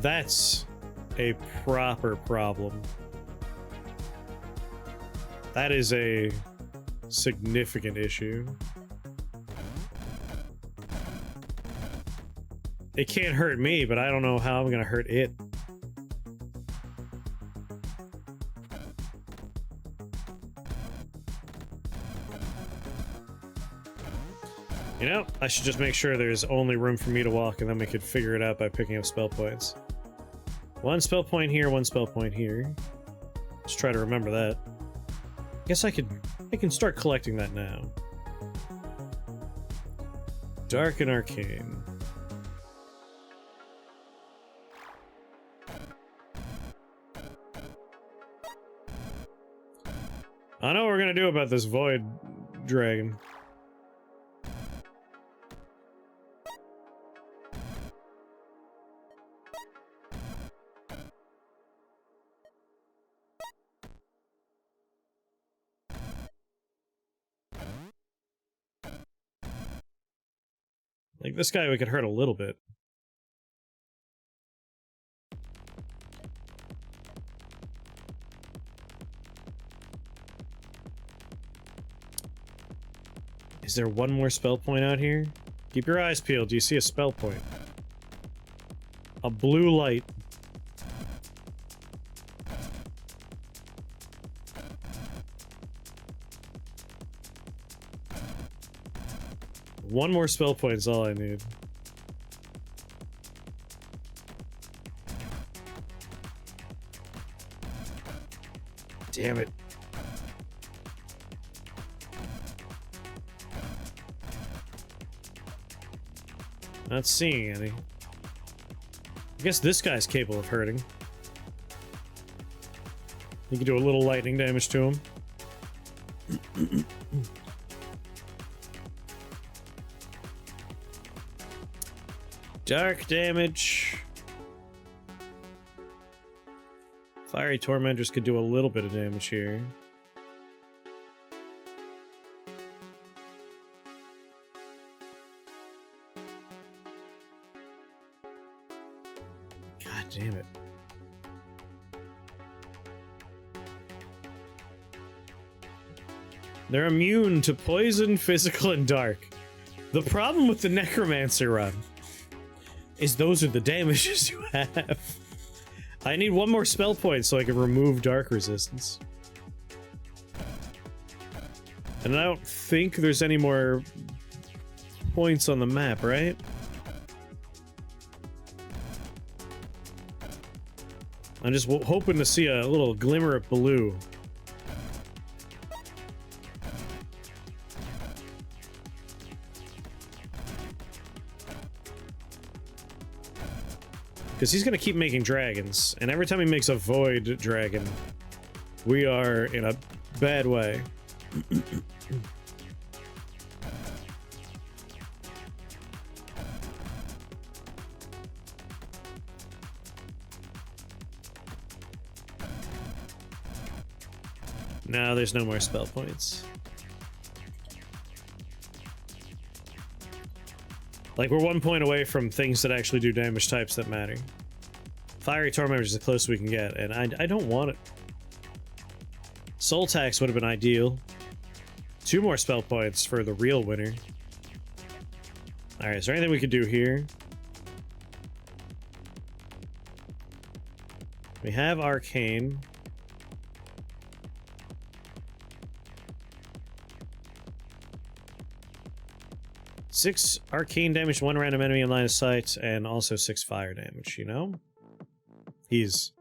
That's a proper problem. That is a significant issue. It can't hurt me, but I don't know how I'm gonna hurt it. You know, I should just make sure there's only room for me to walk, and then we could figure it out by picking up spell points. 1 spell point here, 1 spell point here. Let's try to remember that. Guess I can start collecting that now. Dark and Arcane. I know what we're gonna do about this Void Dragon. Like, this guy we could hurt a little bit. Is there one more spell point out here? Keep your eyes peeled. Do you see a spell point? A blue light. One more spell point is all I need. Damn it. Not seeing any. I guess this guy's capable of hurting. You can do a little lightning damage to him. Dark damage. Fiery Tormentors could do a little bit of damage here. God damn it. They're immune to poison, physical, and dark. The problem with the Necromancer run is those are the damages you have. I need one more spell point so I can remove dark resistance. And I don't think there's any more points on the map, right? I'm just hoping to see a little glimmer of blue. Because he's going to keep making dragons, and every time he makes a void dragon, we are in a bad way. No, there's no more spell points. Like, we're 1 point away from things that actually do damage types that matter. Fiery Tormentor is the closest we can get, and I don't want it. Soul Tax would have been ideal. 2 more spell points for the real winner. Alright, is there anything we could do here? We have Arcane. Six arcane damage, 1 random enemy in line of sight, and also 6 fire damage, you know? He's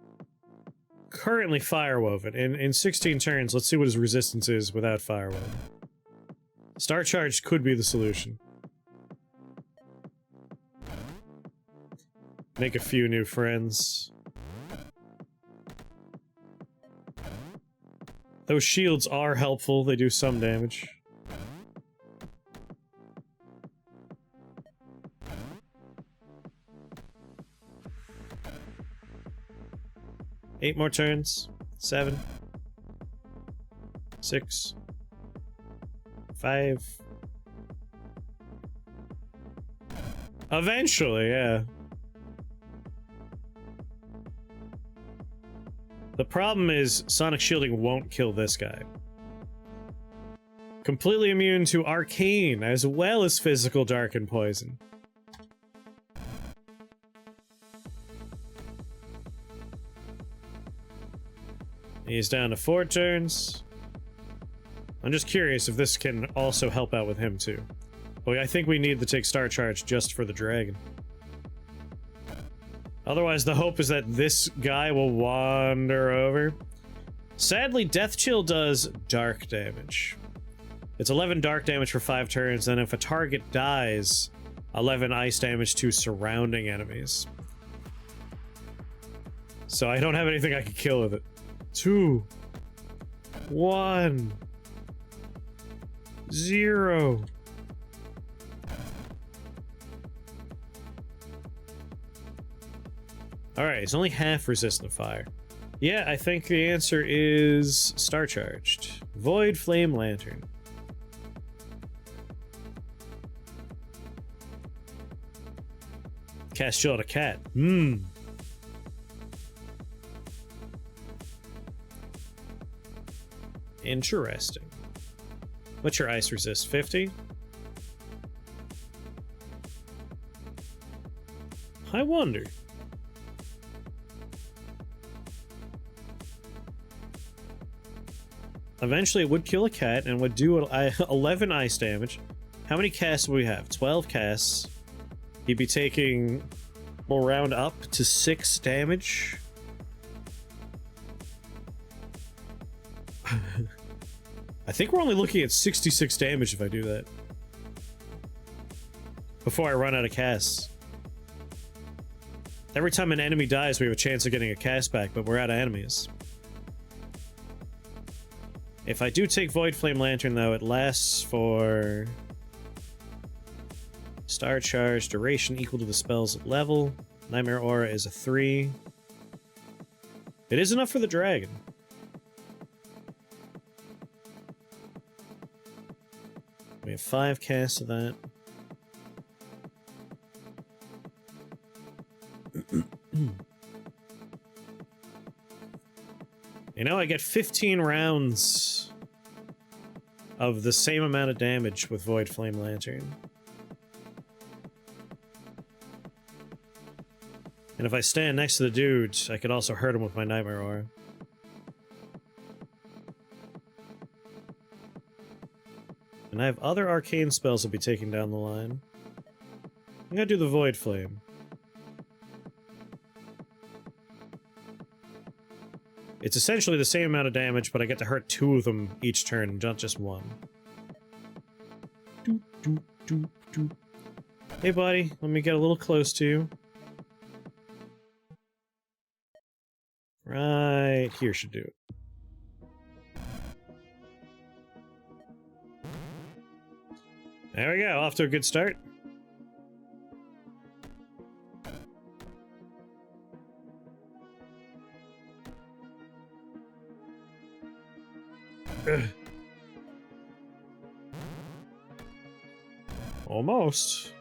currently Firewoven. In 16 turns, let's see what his resistance is without Firewoven. Star Charge could be the solution. Make a few new friends. Those shields are helpful, they do some damage. Eight more turns. 7. 6. 5. Eventually, yeah. The problem is Sonic Shielding won't kill this guy. Completely immune to Arcane, as well as Physical Dark and Poison. He's down to 4 turns. I'm just curious if this can also help out with him, too. But I think we need to take Star Charge just for the dragon. Otherwise, the hope is that this guy will wander over. Sadly, Death Chill does dark damage. It's 11 dark damage for 5 turns, and if a target dies, 11 ice damage to surrounding enemies. So I don't have anything I can kill with it. 2, 1, 0. Alright, it's only half resistant to fire. Yeah, I think the answer is Star Charged. Void Flame Lantern. Cast Chill at a cat. Interesting. What's your ice resist? 50? I wonder. Eventually it would kill a cat and would do 11 ice damage. How many casts do we have? 12 casts. He'd be taking... we'll round up to 6 damage. I think we're only looking at 66 damage if I do that. Before I run out of casts. Every time an enemy dies, we have a chance of getting a cast back, but we're out of enemies. If I do take Void Flame Lantern, though, it lasts for... Star Charge, duration equal to the spell's level. Nightmare Aura is a 3. It is enough for the dragon. We have 5 casts of that. You know, I get 15 rounds of the same amount of damage with Void Flame Lantern. And if I stand next to the dude, I could also hurt him with my Nightmare Aura. And I have other arcane spells I'll be taking down the line. I'm gonna do the Void Flame. It's essentially the same amount of damage, but I get to hurt 2 of them each turn, not just 1. Doop, doop, doop, doop. Hey buddy, let me get a little close to you. Right here should do it. There we go, off to a good start. Ugh. Almost.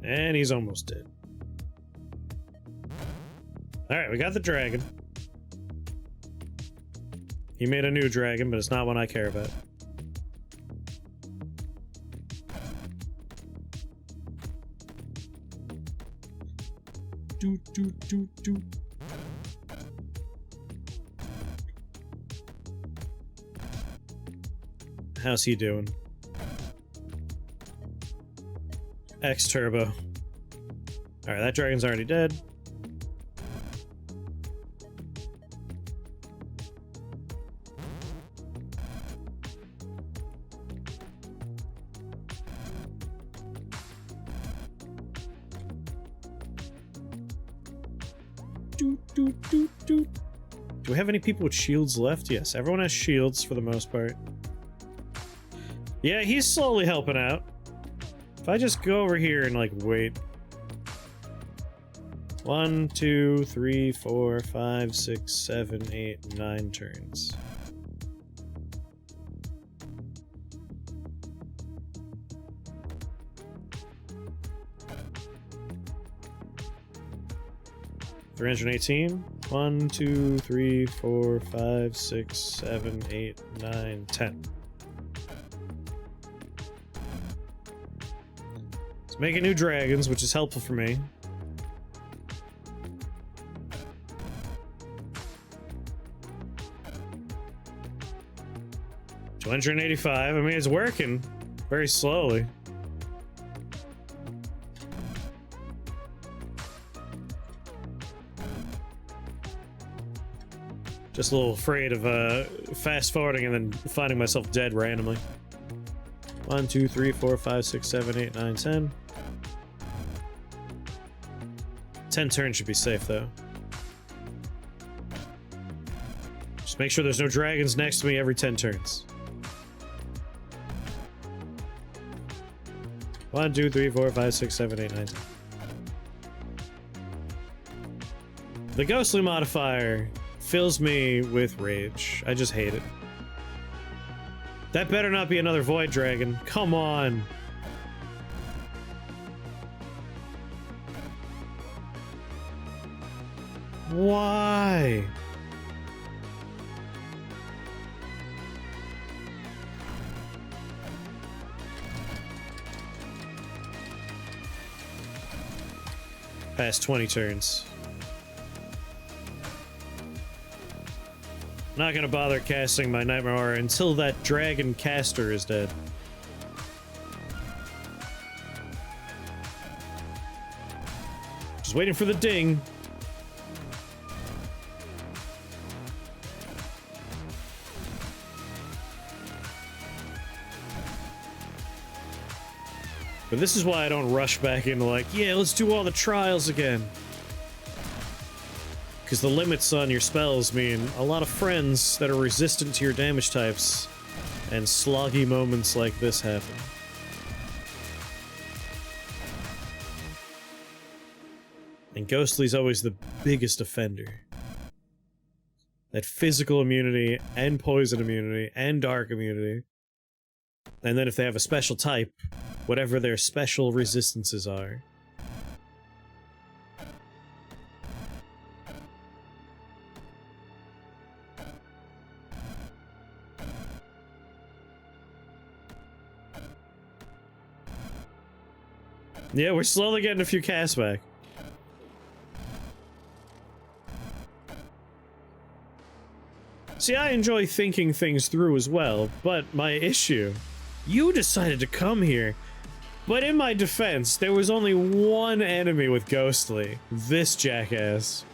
And he's almost dead. Alright, we got the dragon. He made a new dragon, but it's not one I care about. Do, do, do, do. How's he doing? X Turbo. Alright, that dragon's already dead. Do we have any people with shields left? Yes, everyone has shields for the most part. Yeah, he's slowly helping out. If I just go over here and, like, wait. 1, 2, 3, 4, 5, 6, 7, 8, 9 turns. $318. 1, 2, 3, 4, 5, 6, 7, 8, 9, 10. Let's make new dragons, which is helpful for me. $285. I mean, it's working very slowly. Just a little afraid of fast forwarding and then finding myself dead randomly. 1, 2, 3, 4, 5, 6, 7, 8, 9, 10. 10 turns should be safe though. Just make sure there's no dragons next to me every 10 turns. 1, 2, 3, 4, 5, 6, 7, 8, 9, 10. The ghostly modifier fills me with rage. I just hate it. That better not be another void dragon. Come on. Why? Past 20 turns. I'm not gonna bother casting my Nightmare Aura until that dragon caster is dead. Just waiting for the ding. But this is why I don't rush back into like, yeah, let's do all the trials again. Because the limits on your spells mean a lot of friends that are resistant to your damage types, and sloggy moments like this happen. And Ghostly's always the biggest offender. That physical immunity, and poison immunity, and dark immunity. And then if they have a special type, whatever their special resistances are. Yeah, we're slowly getting a few casts back. See, I enjoy thinking things through as well, but my issue... You decided to come here, but in my defense, there was only one enemy with Ghostly. This jackass.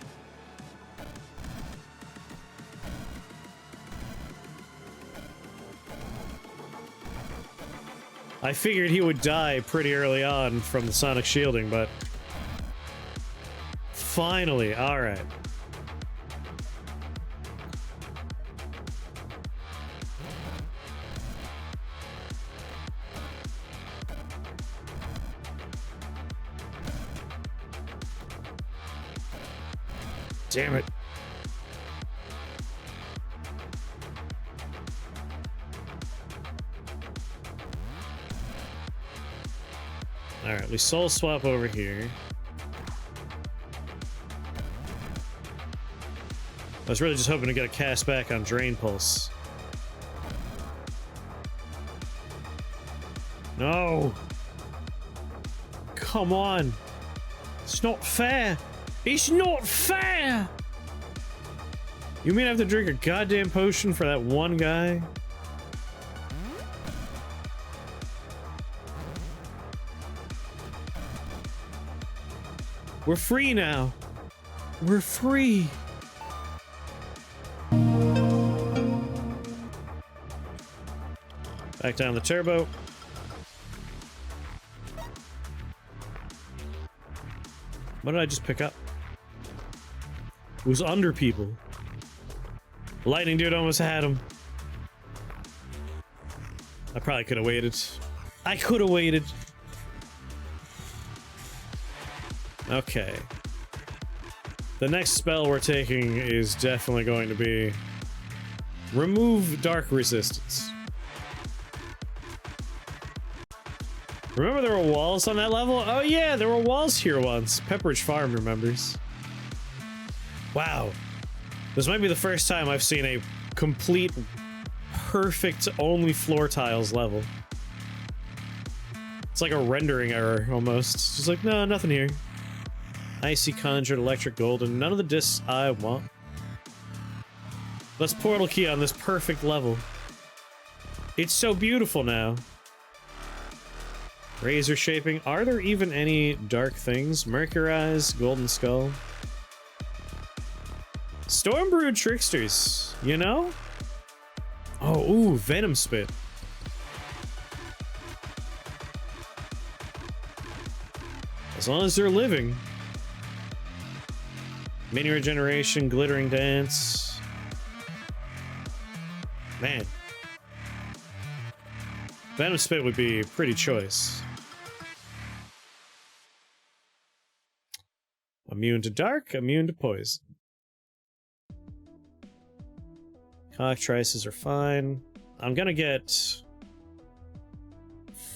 I figured he would die pretty early on from the sonic shielding, but... Finally, alright. Damn it. Alright, we soul swap over here. I was really just hoping to get a cast back on Drain Pulse. No! Come on! It's not fair! It's not fair! You mean I have to drink a goddamn potion for that one guy? We're free now. We're free. Back down the turbo. What did I just pick up? It was under people. Lightning dude almost had him. I probably could have waited. I could have waited. Okay. The next spell we're taking is definitely going to be remove dark resistance. Remember there were walls on that level? Oh yeah, there were walls here once. Pepperidge Farm remembers. Wow. This might be the first time I've seen a complete, perfect, only floor tiles level. It's like a rendering error, almost. It's just like, no, nothing here. Icy, Conjured, Electric, Golden. None of the discs I want. Let's portal key on this perfect level. It's so beautiful now. Razor shaping. Are there even any dark things? Mercurize, Golden Skull. Stormbrewed Tricksters, you know? Oh, ooh, Venom Spit. As long as they're living. Mini Regeneration, Glittering Dance. Man. Venom Spit would be pretty choice. Immune to dark, immune to poison. Cockatrices are fine. I'm gonna get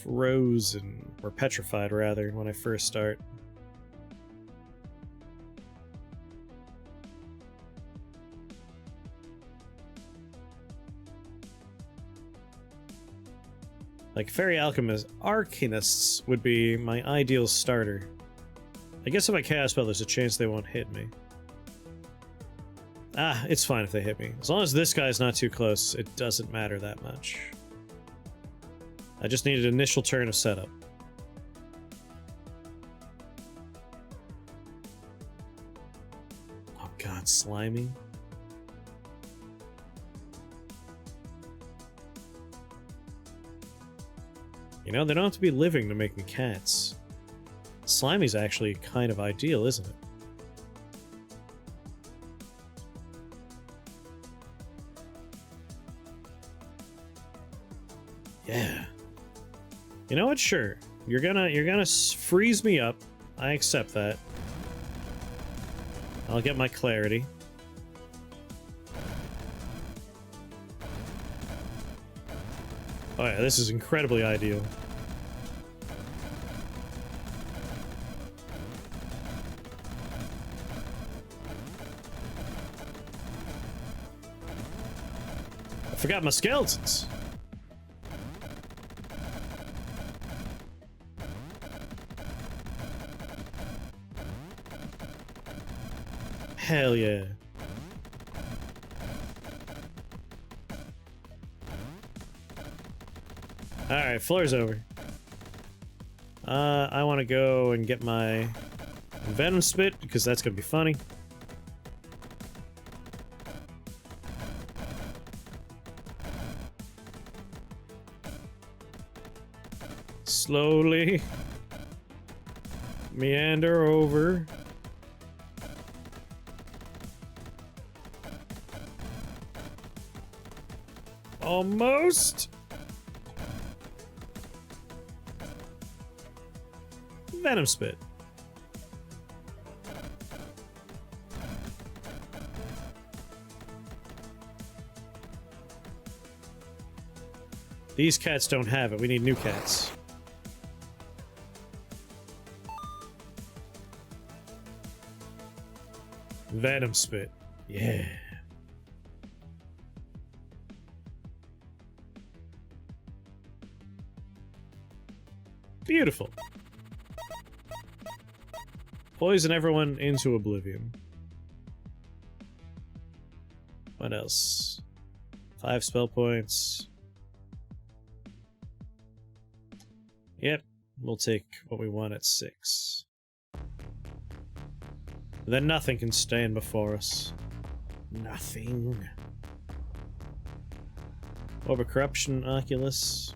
frozen, or petrified rather, when I first start. Like Fairy Alchemists, Arcanists would be my ideal starter. I guess if I cast spell, there's a chance they won't hit me. Ah, it's fine if they hit me. As long as this guy's not too close, it doesn't matter that much. I just need an initial turn of setup. Oh god, slimy. You know, they don't have to be living to make me cats. Slimy's actually kind of ideal, isn't it? Yeah. You know what? Sure. You're gonna freeze me up. I accept that. I'll get my clarity. Oh yeah, this is incredibly ideal. I forgot my skeletons. Hell yeah. Alright, floor's over. I want to go and get my Venom Spit, because that's going to be funny. Slowly meander over. Almost. Venom spit. These cats don't have it. We need new cats. Venom spit. Yeah. Beautiful. Poison everyone into oblivion. What else? 5 spell points. Yep, we'll take what we want at 6. Then nothing can stand before us. Nothing. Over corruption, Oculus.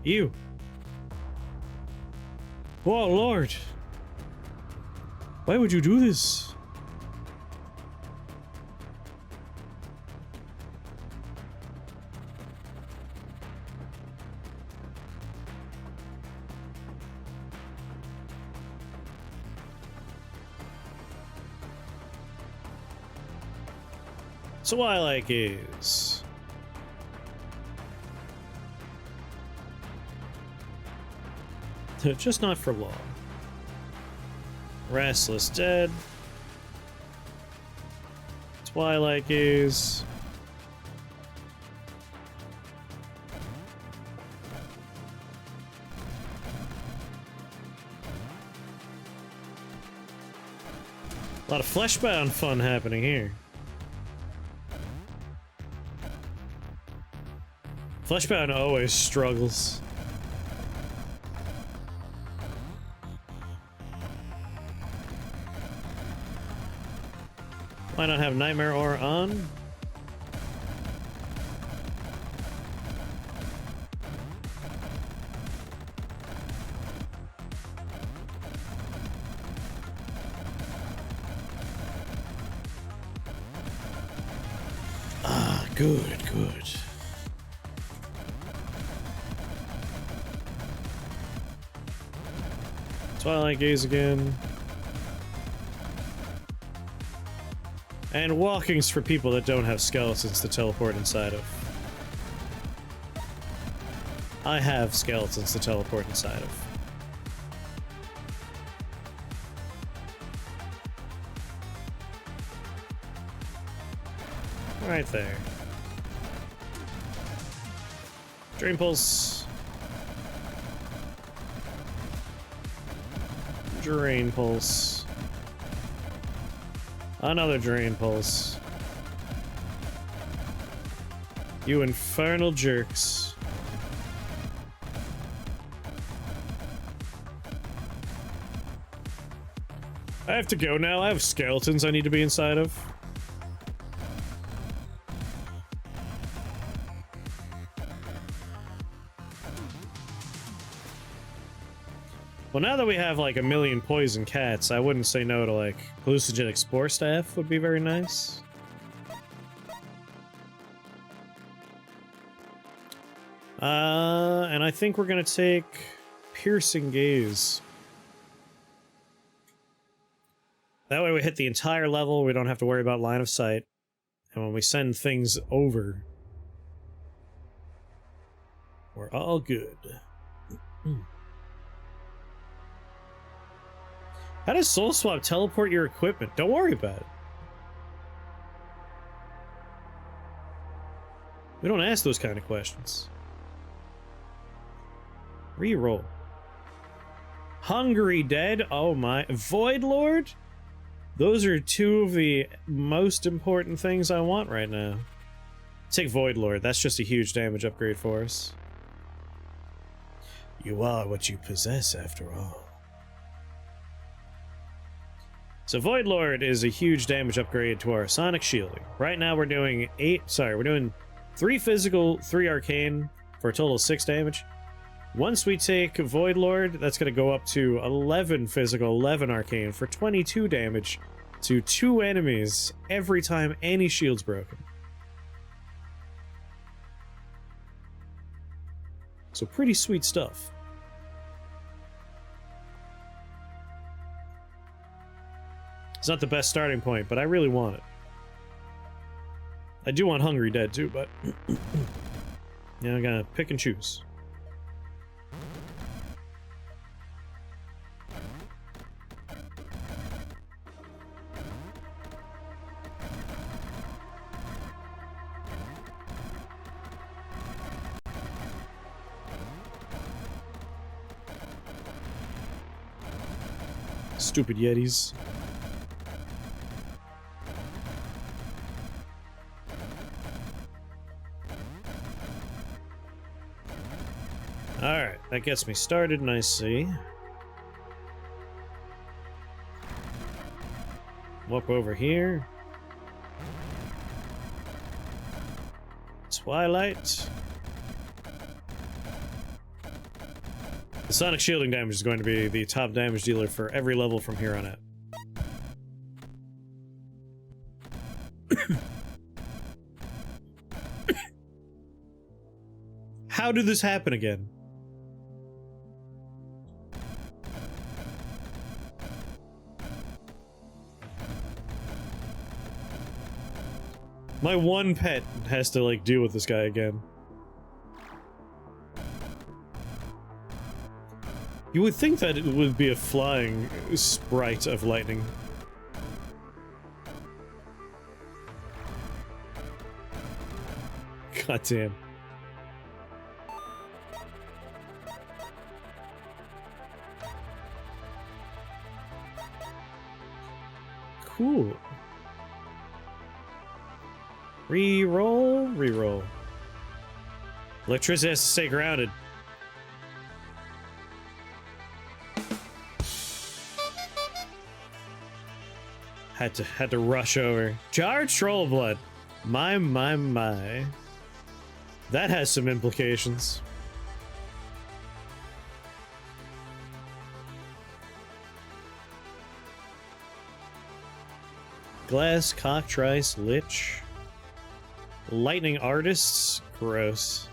You. Oh, Lord. Why would you do this? So what I like is... just not for long. Restless Dead. Twilight Gaze. A lot of fleshbound fun happening here. Fleshbound always struggles. Why not have Nightmare Aura on? Ah, good, good. Twilight Gaze again. And walkings for people that don't have skeletons to teleport inside of. I have skeletons to teleport inside of. Right there. Dream Pulse. Drain Pulse. Another Drain Pulse. You infernal jerks. I have to go now. I have skeletons I need to be inside of. Well, now that we have like a million poison cats, I wouldn't say no to like hallucinogenic spore staff would be very nice. And I think we're gonna take Piercing Gaze. That way we hit the entire level, we don't have to worry about line of sight. And when we send things over, we're all good. How does Soul Swap teleport your equipment? Don't worry about it. We don't ask those kind of questions. Reroll. Hungry Dead. Oh my. Void Lord? Those are two of the most important things I want right now. Take Void Lord. That's just a huge damage upgrade for us. You are what you possess, after all. So Void Lord is a huge damage upgrade to our Sonic Shielding. Right now we're doing we're doing 3 physical, 3 arcane, for a total of 6 damage. Once we take Void Lord, that's going to go up to 11 physical, 11 arcane for 22 damage to 2 enemies every time any shield's broken. So pretty sweet stuff. It's not the best starting point, but I really want it. I do want Hungry Dead too, but yeah, I gotta pick and choose. Stupid Yetis. Alright, that gets me started nicely. Up over here. Twilight. The sonic shielding damage is going to be the top damage dealer for every level from here on out. How did this happen again? My one pet has to, like, deal with this guy again. You would think that it would be a flying sprite of lightning. God damn. Cool. Reroll, reroll. Electricity has to stay grounded. Had to rush over. Charged Troll Blood. My. That has some implications. Glass, Cockatrice, Lich. Lightning Artists? Gross.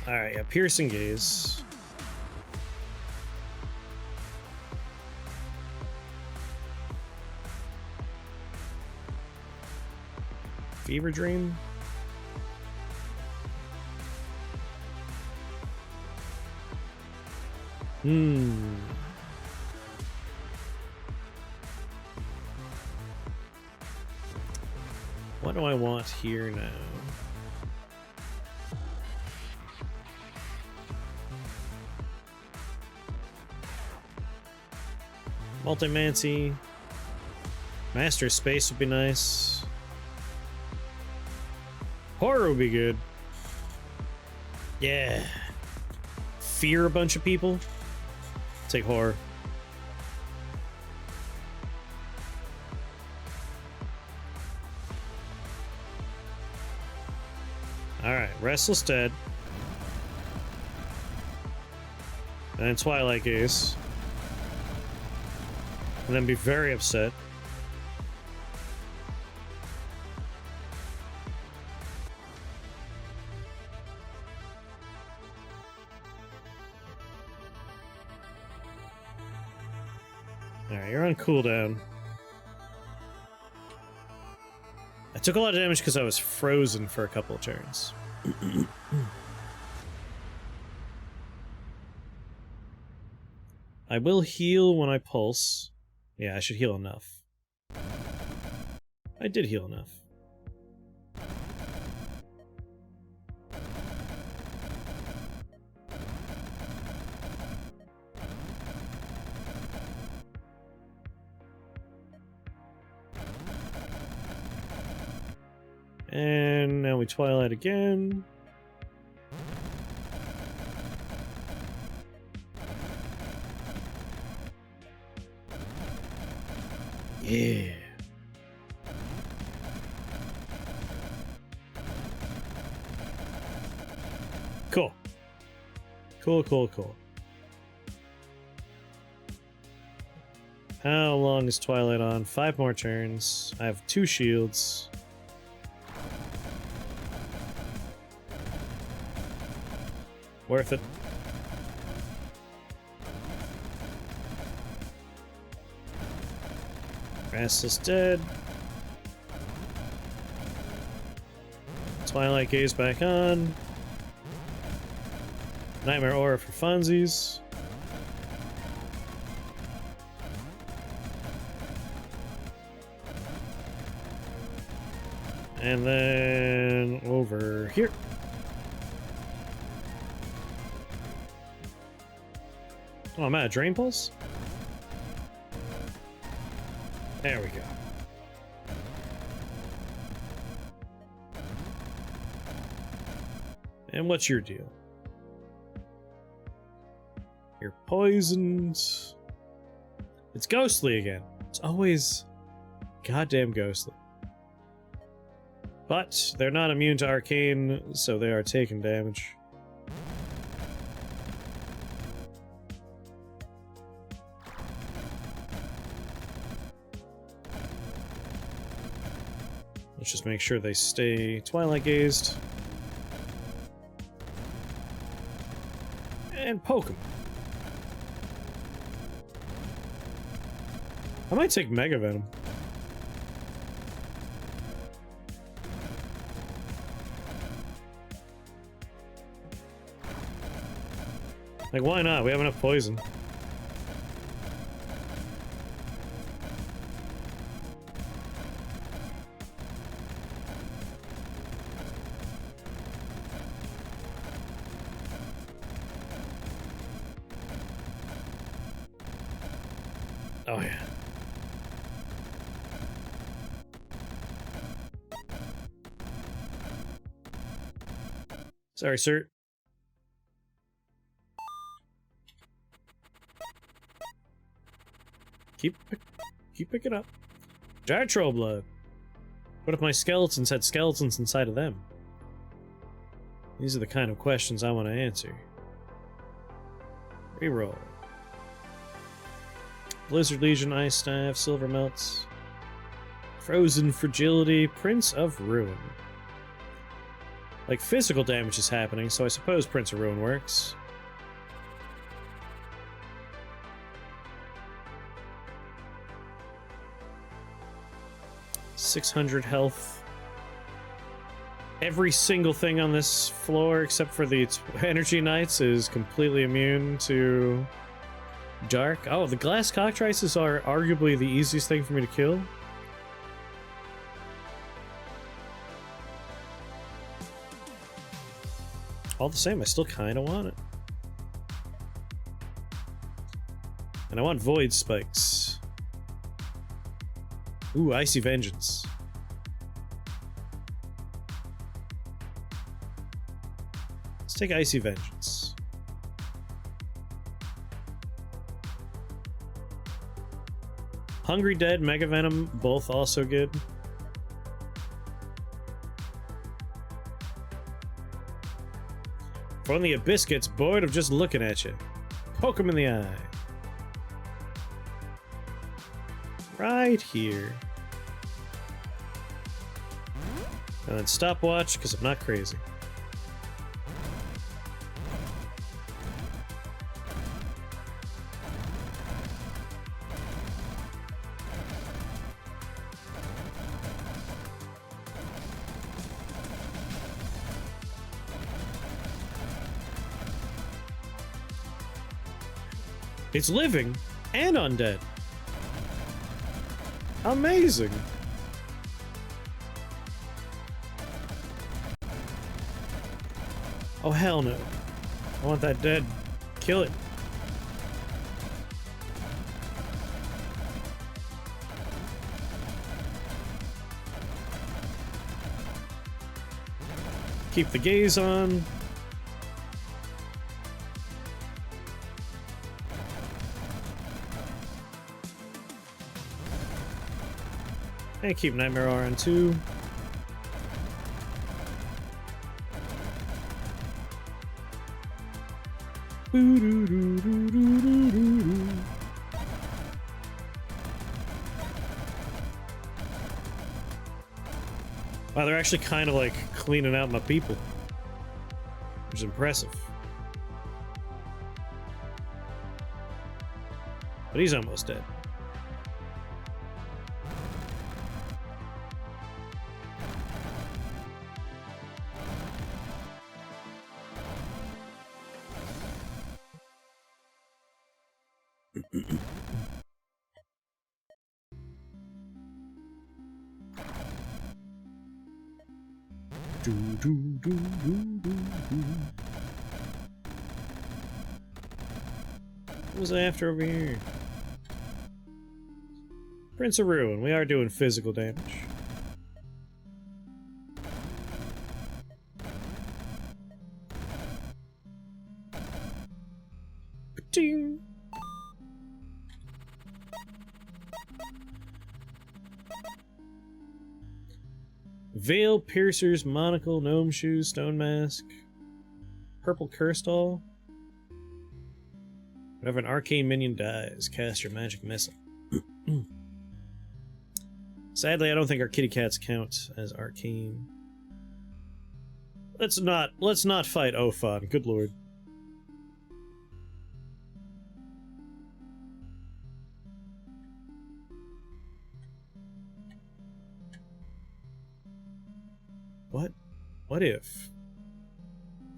Alright, yeah, Piercing Gaze. Fever Dream? What do I want here now? Multimancy. Master Space would be nice. Horror would be good. Yeah. Fear a bunch of people. Take horror. Alright, Restless Dead. And Twilight Gaze. And then be very upset. Alright, you're on cooldown. I took a lot of damage because I was frozen for a couple of turns. I will heal when I pulse. Yeah, I should heal enough. I did heal enough. And now we we twilight again. Yeah. Cool. Cool. How long is Twilight on? 5 more turns. I have 2 shields. Worth it. Restless Dead. Twilight Gaze back on. Nightmare Aura for funsies. And then over here. Oh, I'm at a Drain Pulse? There we go. And what's your deal? You're poisoned. It's ghostly again. It's always goddamn ghostly. But they're not immune to arcane, so they are taking damage. Let's just make sure they stay Twilight Gazed. And poke them. I might take Mega Venom. Like, why not? We have enough poison. Oh, yeah. Sorry, sir. Keep picking up. Giant troll blood. What if my skeletons had skeletons inside of them? These are the kind of questions I want to answer. Reroll. Blizzard Legion, Ice Staff, Silver Melts. Frozen Fragility, Prince of Ruin. Like, physical damage is happening, so I suppose Prince of Ruin works. .600 health. Every single thing on this floor, except for the Energy Knights, is completely immune to dark. Oh, the glass cockatrices are arguably the easiest thing for me to kill. All the same, I still kind of want it. And I want Void Spikes. Ooh, Icy Vengeance. Let's take Icy Vengeance. Hungry Dead, Mega Venom, both also good. If only Abyss gets bored of just looking at you. Poke him in the eye. Right here. And then stopwatch, because I'm not crazy. It's living and undead. Amazing. Oh, hell no. I want that dead. Kill it. Keep the gaze on. And keep Nightmare R on too. Wow, they're actually kind of like cleaning out my people, which is impressive. But he's almost dead. What was I after over here? Prince of Ruin. We are doing physical damage. Ding. Veil, piercers, monocle, gnome shoes, stone mask, purple curse doll. Whenever an arcane minion dies, cast your magic missile. Sadly, I don't think our kitty cats count as arcane. Let's not fight Ophon, good lord. What if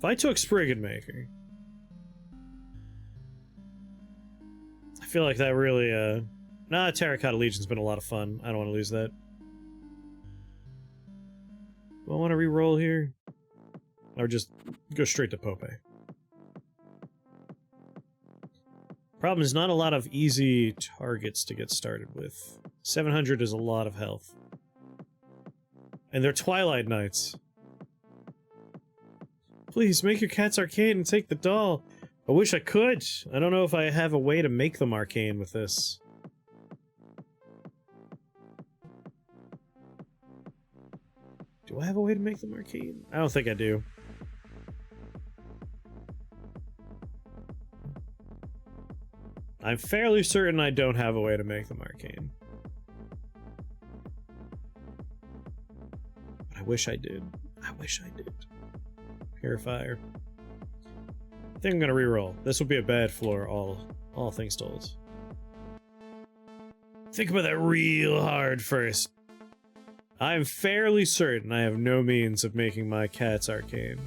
I took Spriggan Maker? I feel like that really, nah, Terracotta Legion's been a lot of fun. I don't want to lose that. Do I want to re-roll here? Or just go straight to Pope? Problem is not a lot of easy targets to get started with. 700 is a lot of health. And they're Twilight Knights. Please, make your cats arcane and take the doll. I wish I could. I don't know if I have a way to make them arcane with this. Do I have a way to make them arcane? I don't think I do. I'm fairly certain I don't have a way to make them arcane. But I wish I did. I wish I did. Purifier. I think I'm gonna reroll. This will be a bad floor, all things told. Think about that real hard first. I'm fairly certain I have no means of making my cats arcane.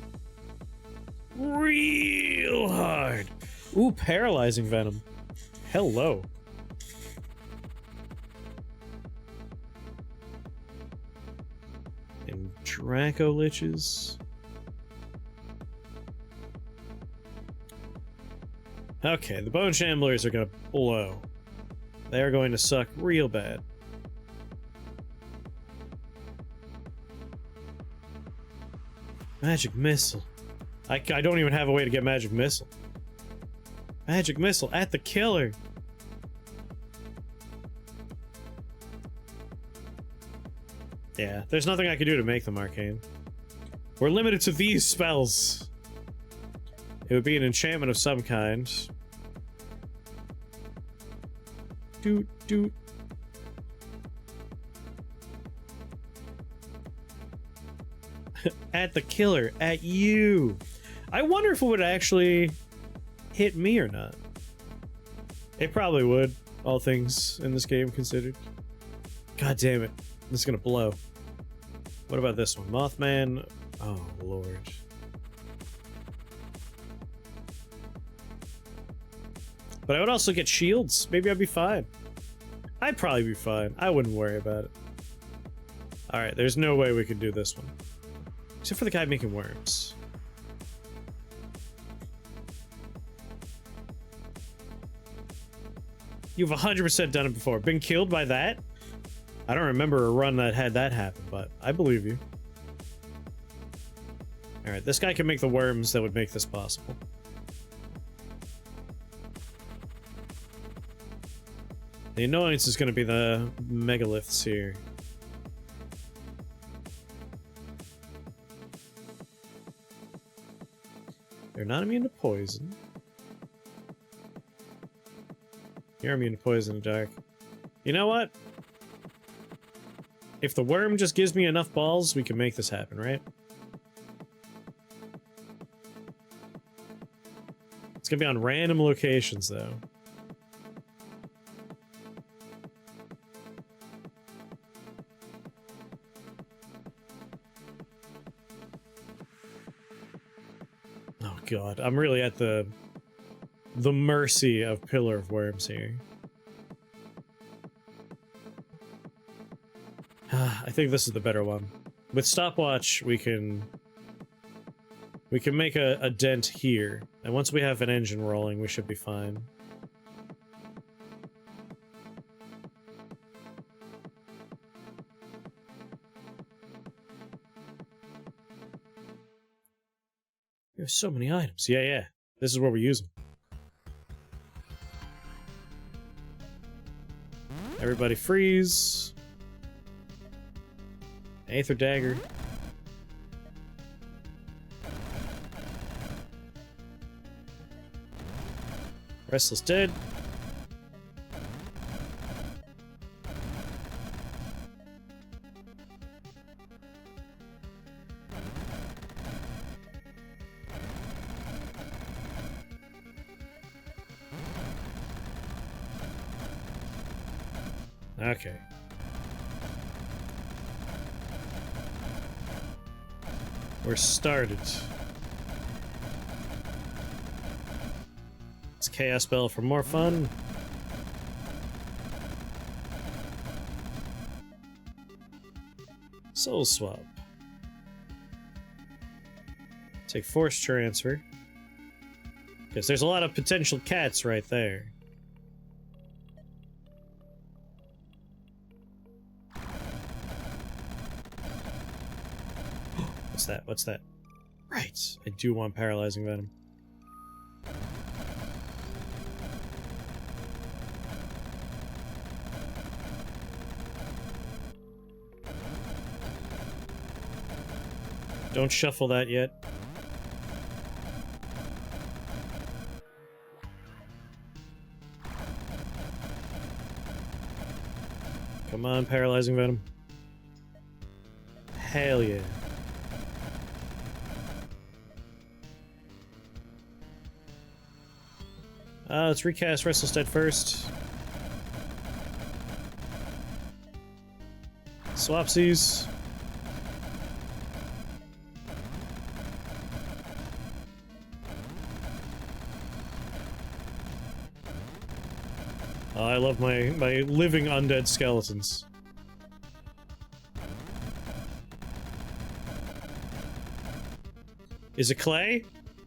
Real hard. Ooh, paralyzing venom. Hello. And Draco Liches. Okay, the Bone Shamblers are gonna blow. They are going to suck real bad. Magic Missile. I don't even have a way to get Magic Missile. Magic Missile at the killer. Yeah, there's nothing I can do to make them arcane. We're limited to these spells. It would be an enchantment of some kind. Doot, doot. At the killer, at you. I wonder if it would actually hit me or not. It probably would, all things in this game considered. God damn it. This is gonna blow. What about this one? Mothman. Oh, Lord. But I would also get shields. Maybe I'd be fine. I'd probably be fine. I wouldn't worry about it. Alright, there's no way we could do this one. Except for the guy making worms. You've 100% done it before. Been killed by that? I don't remember a run that had that happen, but I believe you. Alright, this guy can make the worms that would make this possible. The annoyance is going to be the megaliths here. They're not immune to poison. You're immune to poison in the dark. You know what? If the worm just gives me enough balls, we can make this happen, right? It's gonna be on random locations, though. Oh god, I'm really at the mercy of Pillar of Worms here. I think this is the better one. With stopwatch, we can make a dent here, and once we have an engine rolling, we should be fine. There's so many items. Yeah. This is where we use them. Everybody freeze. Aether dagger. Restless dead. Okay. We're started. It's Chaos Bell for more fun. Soul Swap. Take Force Transfer. Because there's a lot of potential cats right there. What's that? What's that? Right. I do want Paralyzing Venom. Don't shuffle that yet. Come on, Paralyzing Venom. Hell yeah. Let's recast Restless Dead first. Swapsies. Oh, I love my living undead skeletons. Is it Clay?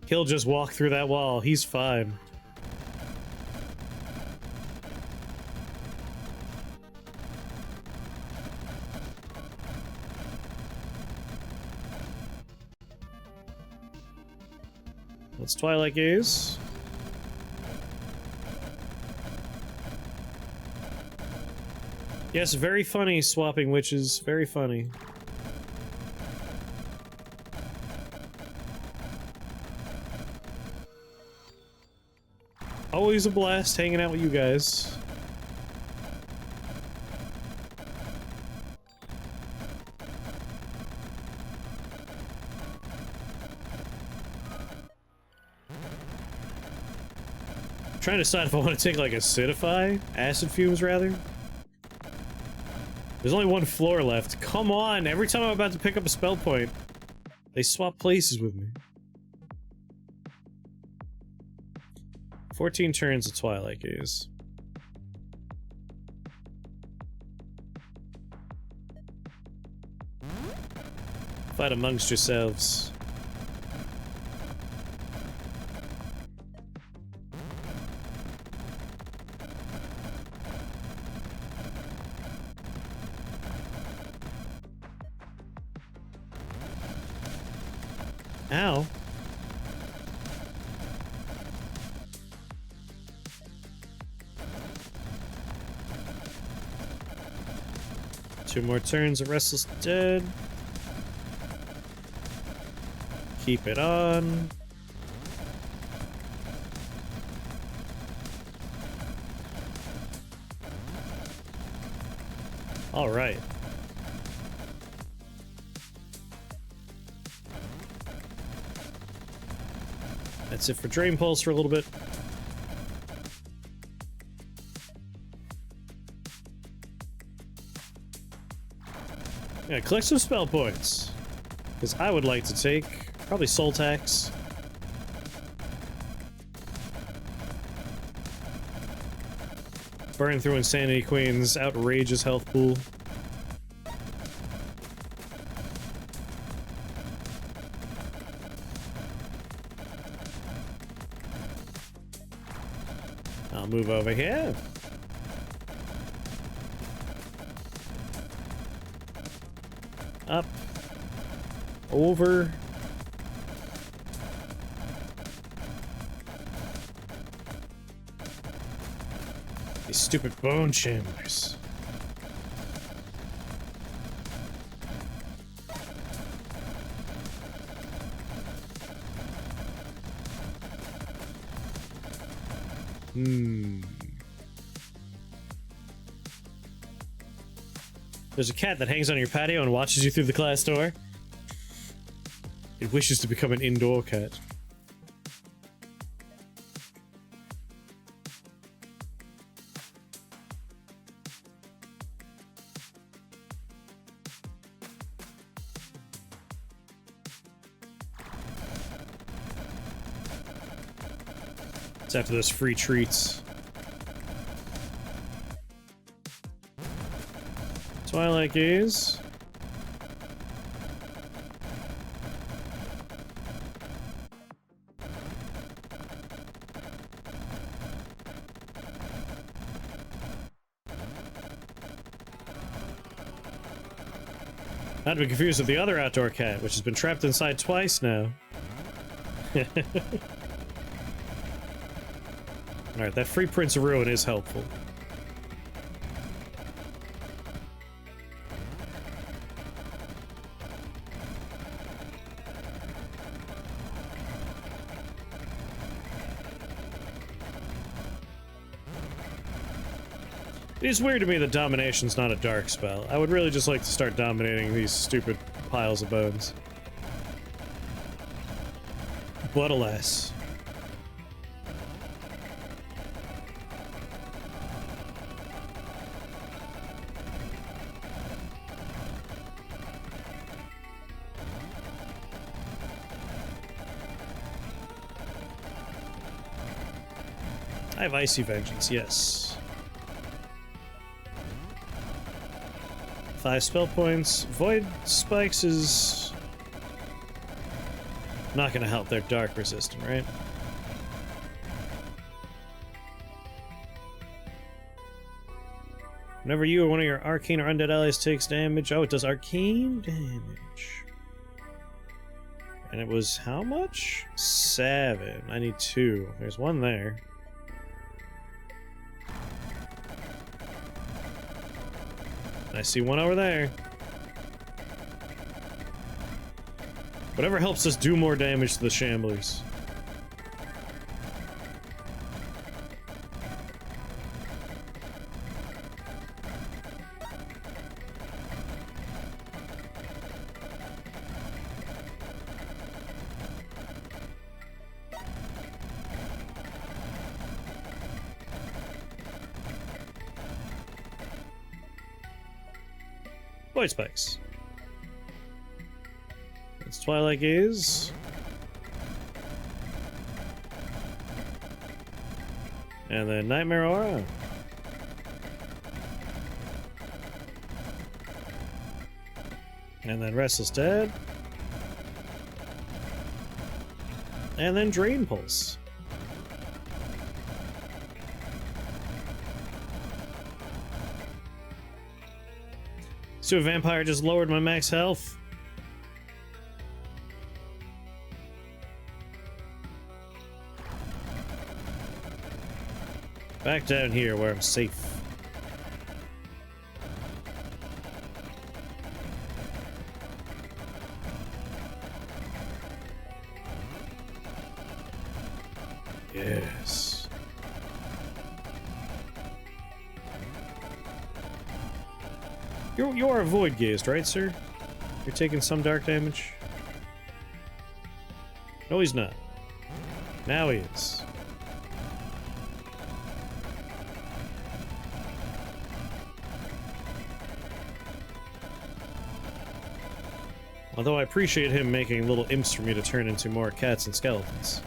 He'll just walk through that wall. He's fine. Let's Twilight Gaze. Yes, very funny swapping witches. Very funny. Always a blast hanging out with you guys. Trying to decide if I want to take like acidify? Acid fumes, rather? There's only one floor left. Come on! Every time I'm about to pick up a spell point, they swap places with me. 14 turns of Twilight Gaze. Fight amongst yourselves. Ow. Two more turns of Restless Dead. Keep it on. All right. That's it for Drain Pulse for a little bit. Yeah, collect some spell points. Because I would like to take probably Soul Tax. Burn through Insanity Queen's outrageous health pool. I'll move over here. Up. Over. These stupid bone chambers. There's a cat that hangs on your patio and watches you through the glass door. It wishes to become an indoor cat. It's after those free treats. Twilight Gaze. Not to be confused with the other outdoor cat, which has been trapped inside twice now. Alright, that free Prince of Ruin is helpful. It is weird to me that Domination's not a dark spell. I would really just like to start dominating these stupid piles of bones. But alas. I have Icy Vengeance, yes. 5 spell points. Void Spikes is not gonna help. They're dark resistant, right? Whenever you or one of your arcane or undead allies takes damage, oh, it does arcane damage. And it was how much? 7. I need 2. There's one there. I see one over there. Whatever helps us do more damage to the Shamblers. Void Spikes. That's Twilight Gaze. And then Nightmare Aura. And then Restless Dead. And then Drain Pulse. So a vampire just lowered my max health. Back down here where I'm safe. Yes. You're a void gazed, right, sir? You're taking some dark damage? No, he's not. Now he is. Although I appreciate him making little imps for me to turn into more cats and skeletons.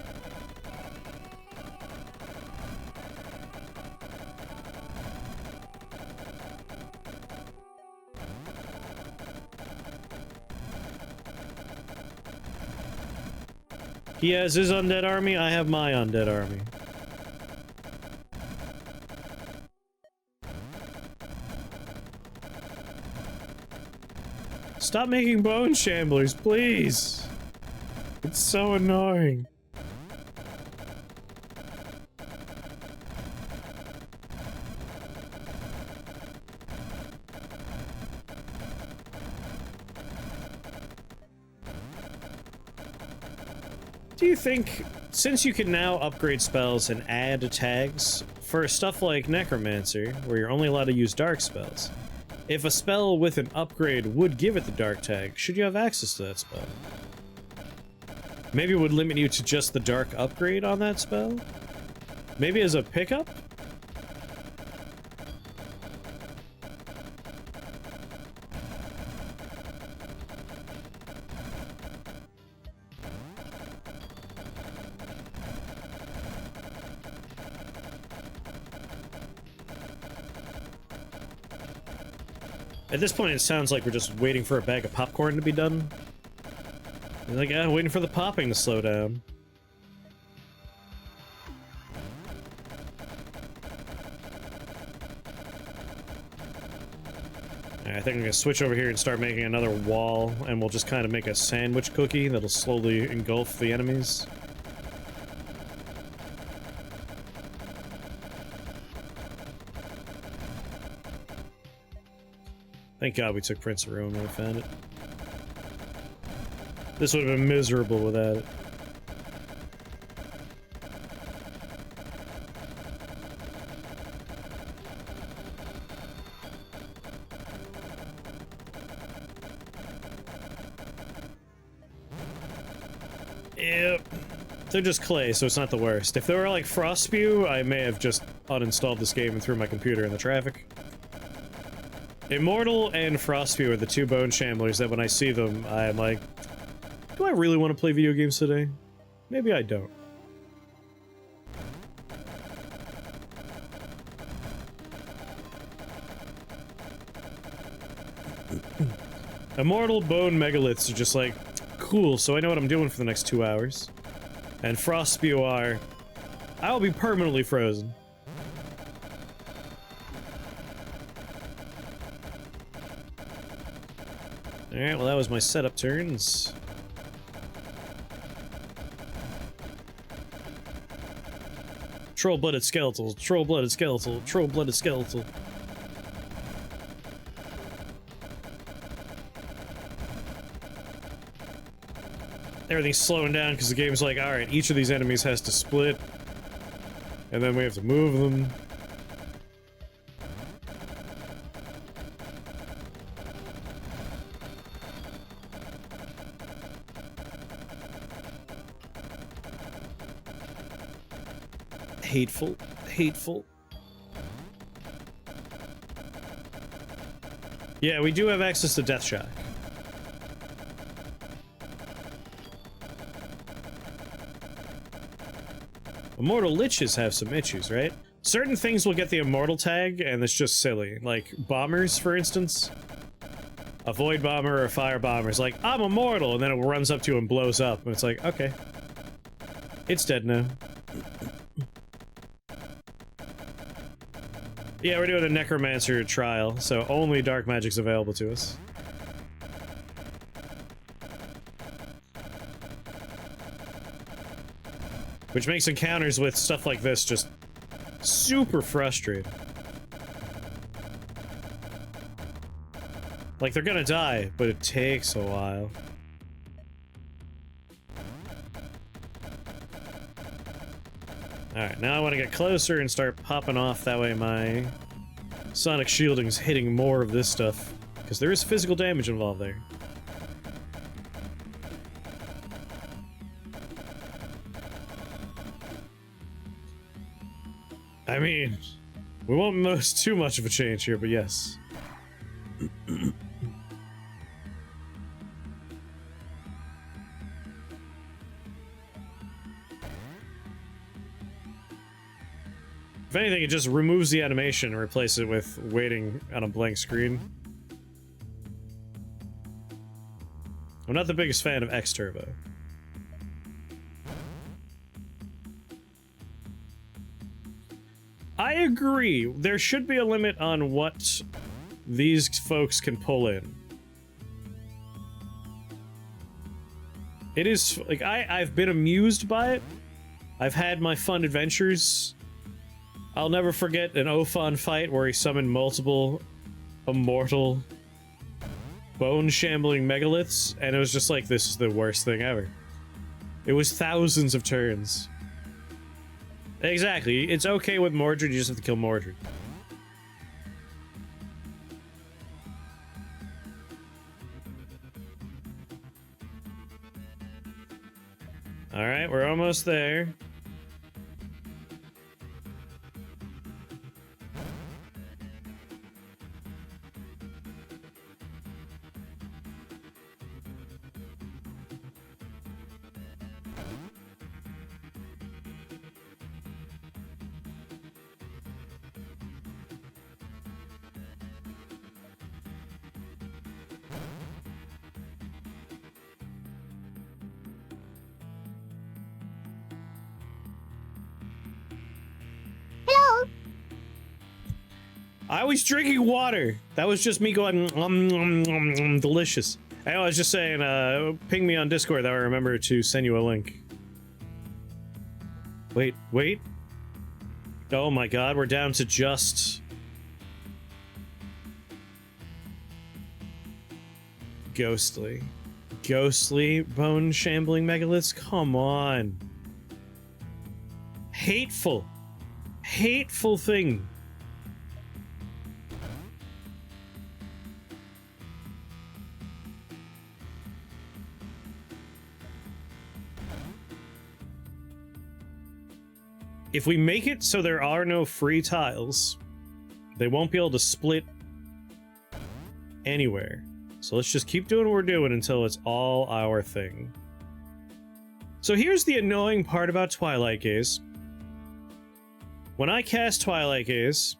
He has his undead army, I have my undead army. Stop making bone shamblers, please! It's so annoying. Do you think, since you can now upgrade spells and add tags, for stuff like Necromancer, where you're only allowed to use dark spells, if a spell with an upgrade would give it the dark tag, should you have access to that spell? Maybe it would limit you to just the dark upgrade on that spell? Maybe as a pickup? At this point, it sounds like we're just waiting for a bag of popcorn to be done. You're like, waiting for the popping to slow down. Alright, I think I'm gonna switch over here and start making another wall, and we'll just kind of make a sandwich cookie that'll slowly engulf the enemies. Thank God we took Prince of Ruin when we found it. This would have been miserable without it. Yep. They're just clay, so it's not the worst. If they were like Frost Spew, I may have just uninstalled this game and threw my computer in the traffic. Immortal and Frostview are the two bone shamblers that when I see them, I'm like, do I really want to play video games today? Maybe I don't. Immortal bone megaliths are just like, cool, so I know what I'm doing for the next 2 hours. And Frostview are, I will be permanently frozen. Alright, well that was my setup turns. Troll-blooded skeletal, troll-blooded skeletal, troll-blooded skeletal. Everything's slowing down because the game's like, alright, each of these enemies has to split. And then we have to move them. Hateful. Hateful. Yeah, we do have access to Death Shock. Immortal Liches have some issues, right? Certain things will get the Immortal tag, and it's just silly. Like, bombers, for instance. A Void Bomber or a Fire Bomber is like, I'm immortal, and then it runs up to you and blows up, and it's like, okay. It's dead now. Yeah, we're doing a Necromancer trial, so only dark magic's available to us. Which makes encounters with stuff like this just Super frustrating. Like, they're gonna die, but it takes a while. Alright, now I want to get closer and start popping off, that way my sonic shielding's hitting more of this stuff. Because there is physical damage involved there. I mean, we won't notice too much of a change here, but yes. If anything, it just removes the animation and replaces it with waiting on a blank screen. I'm not the biggest fan of X Turbo. I agree. There should be a limit on what these folks can pull in. It is, like, I've been amused by it. I've had my fun adventures. I'll never forget an Ophon fight where he summoned multiple immortal bone-shambling megaliths, and it was just like, this is the worst thing ever. It was thousands of turns. Exactly. It's okay with Mordred, you just have to kill Mordred. Alright, we're almost there. I was drinking water. That was just me going, delicious. I was just saying, ping me on Discord, that I remember to send you a link. Wait. Oh my god, we're down to just... Ghostly bone-shambling megaliths? Come on. Hateful thing. If we make it so there are no free tiles, they won't be able to split anywhere. So let's just keep doing what we're doing until it's all our thing. So here's the annoying part about Twilight Gaze. When I cast Twilight Gaze,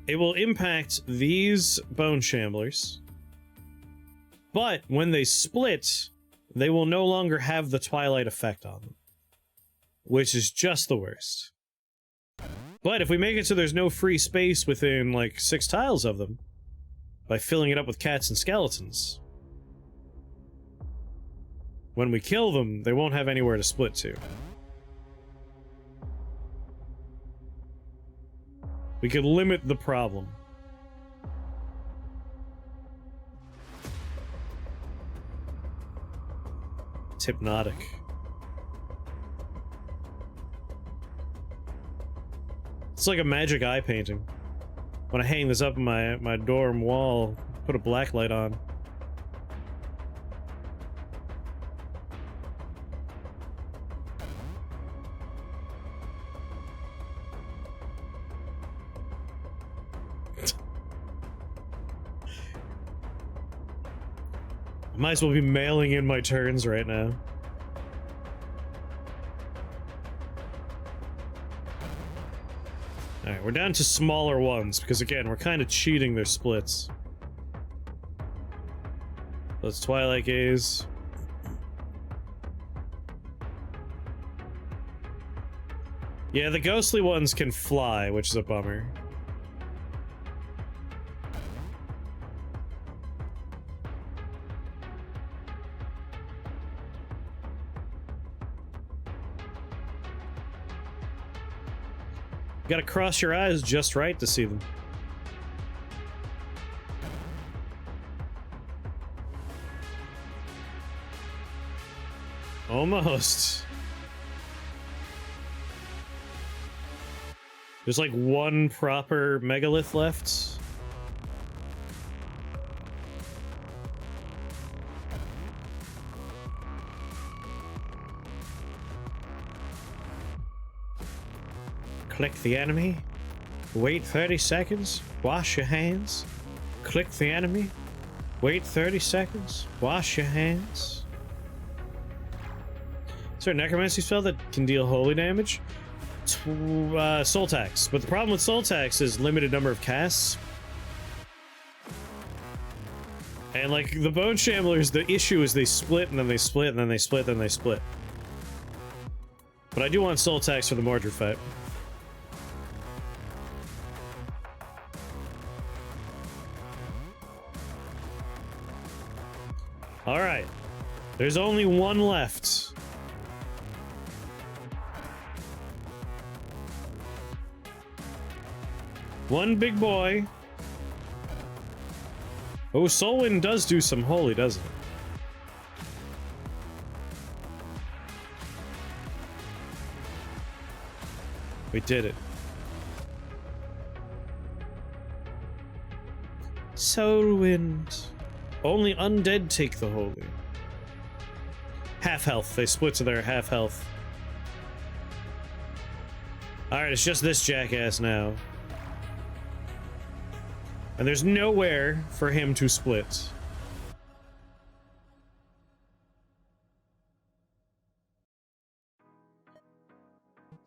it will impact these Bone Shamblers, but when they split, they will no longer have the Twilight effect on them, which is just the worst. But if we make it so there's no free space within, like, 6 tiles of them, by filling it up with cats and skeletons, when we kill them, they won't have anywhere to split to. We could limit the problem. It's hypnotic. It's like a magic eye painting. When I hang this up in my dorm wall, put a black light on. Might as well be mailing in my turns right now. Alright, we're down to smaller ones, because again, we're kind of cheating their splits. Let's Twilight Gaze. Yeah, the ghostly ones can fly, which is a bummer. gotta cross your eyes just right to see them. Almost. There's like one proper megalith left. Click the enemy. Wait 30 seconds. Wash your hands. Click the enemy. Wait 30 seconds. Wash your hands. Is there a necromancy spell that can deal holy damage? Soul tax. But the problem with soul tax is limited number of casts. And like the bone shamblers, the issue is they split and then they split and then they split and then they split. But I do want soul tax for the Mordred fight. Alright. There's only one left. One big boy. Oh, Soulwind does do some holy, doesn't it? We did it. Soulwind. Only undead take the holy. Half health. They split to their half health. Alright, it's just this jackass now. And there's nowhere for him to split.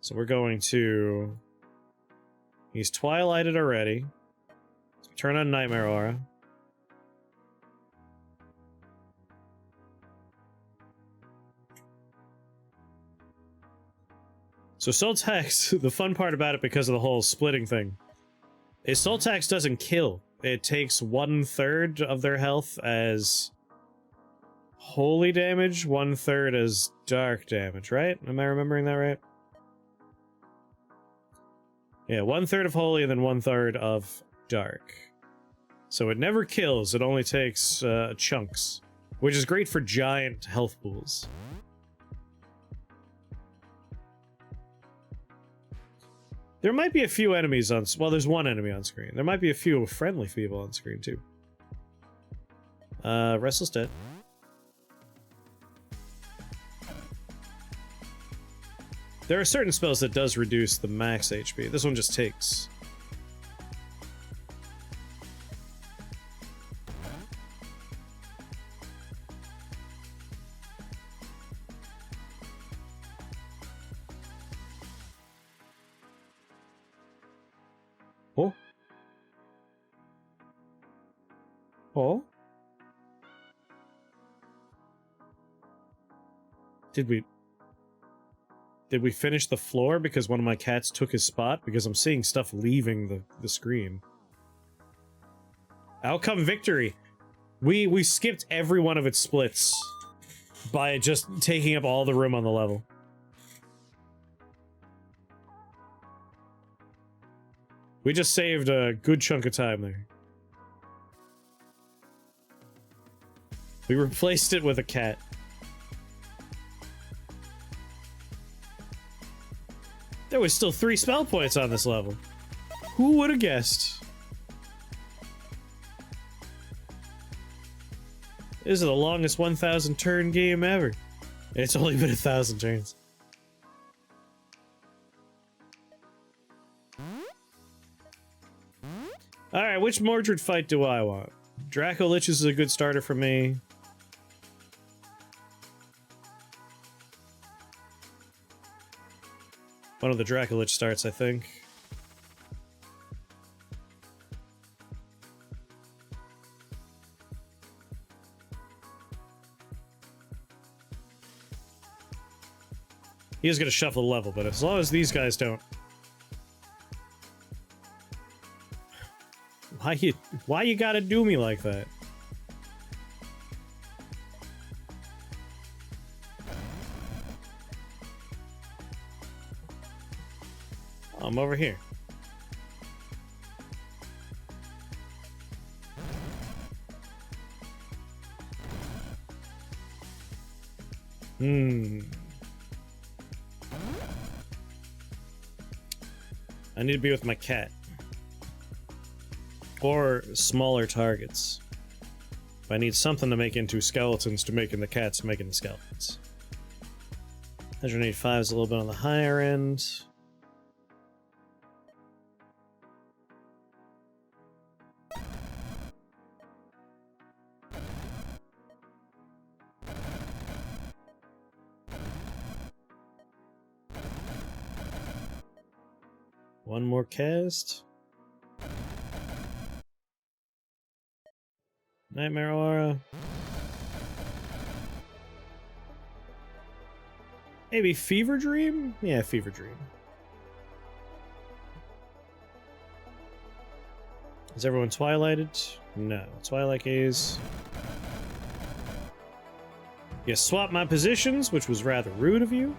So we're going to... He's twilighted already. Turn on Nightmare Aura. So Soul Tax, the fun part about it because of the whole splitting thing, is Soul Tax doesn't kill. It takes 1/3 of their health as holy damage, 1/3 as dark damage, right? Am I remembering that right? Yeah, 1/3 of holy and then 1/3 of dark. So it never kills, it only takes chunks, which is great for giant health pools. There might be a few enemies on... Well, there's one enemy on screen. There might be a few friendly people on screen, too. Restless Dead. There are certain spells that does reduce the max HP. This one just takes. Oh. Oh. Did we finish the floor because one of my cats took his spot? Because I'm seeing stuff leaving the screen. Outcome victory. We skipped every one of its splits by just taking up all the room on the level. We just saved a good chunk of time there. We replaced it with a cat. There was still 3 spell points on this level. Who would have guessed? This is the longest 1,000 turn game ever. And it's only been 1,000 turns. Alright, which Mordred fight do I want? Draco Liches is a good starter for me. One of the Draco Lich starts, I think. He is gonna shuffle the level, but as long as these guys don't. Why you gotta do me like that? I'm over here. Hmm. I need to be with my cat. Or smaller targets. If I need something to make into skeletons to make in the cats, making the skeletons. 185 is a little bit on the higher end. One more cast. Nightmare Aura. Maybe Fever Dream? Yeah, Fever Dream. Is everyone twilighted? No. Twilight Gaze. You swapped my positions, which was rather rude of you.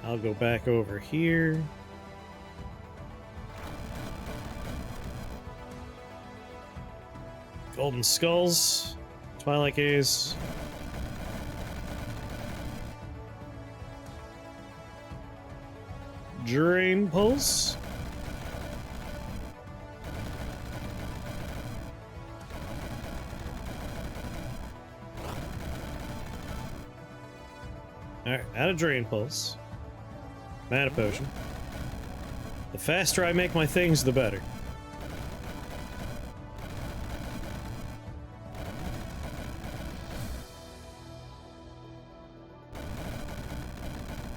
I'll go back over here. Golden Skulls. Twilight Gaze. Drain Pulse. Alright, out of Drain Pulse. Mana Potion. The faster I make my things, the better.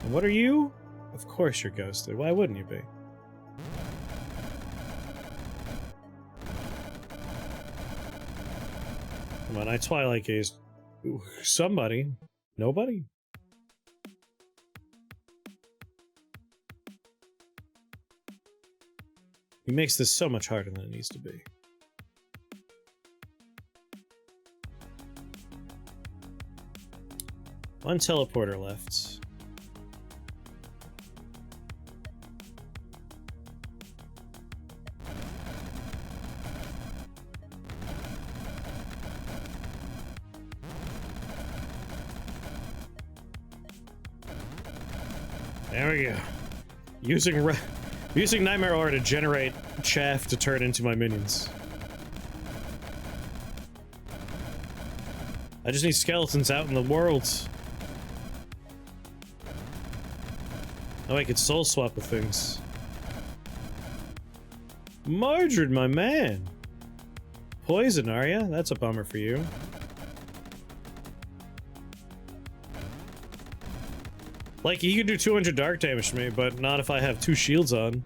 And what are you? Of course you're ghosted. Why wouldn't you be? Come on, I Twilight Gaze. Ooh, somebody. Nobody? He makes this so much harder than it needs to be. One teleporter left. There we go. Using Nightmare Aura to generate chaff to turn into my minions. I just need skeletons out in the world. Oh, I could soul swap with things. Mordred, my man! Poison, are ya? That's a bummer for you. Like, you can do 200 dark damage to me, but not if I have 2 shields on.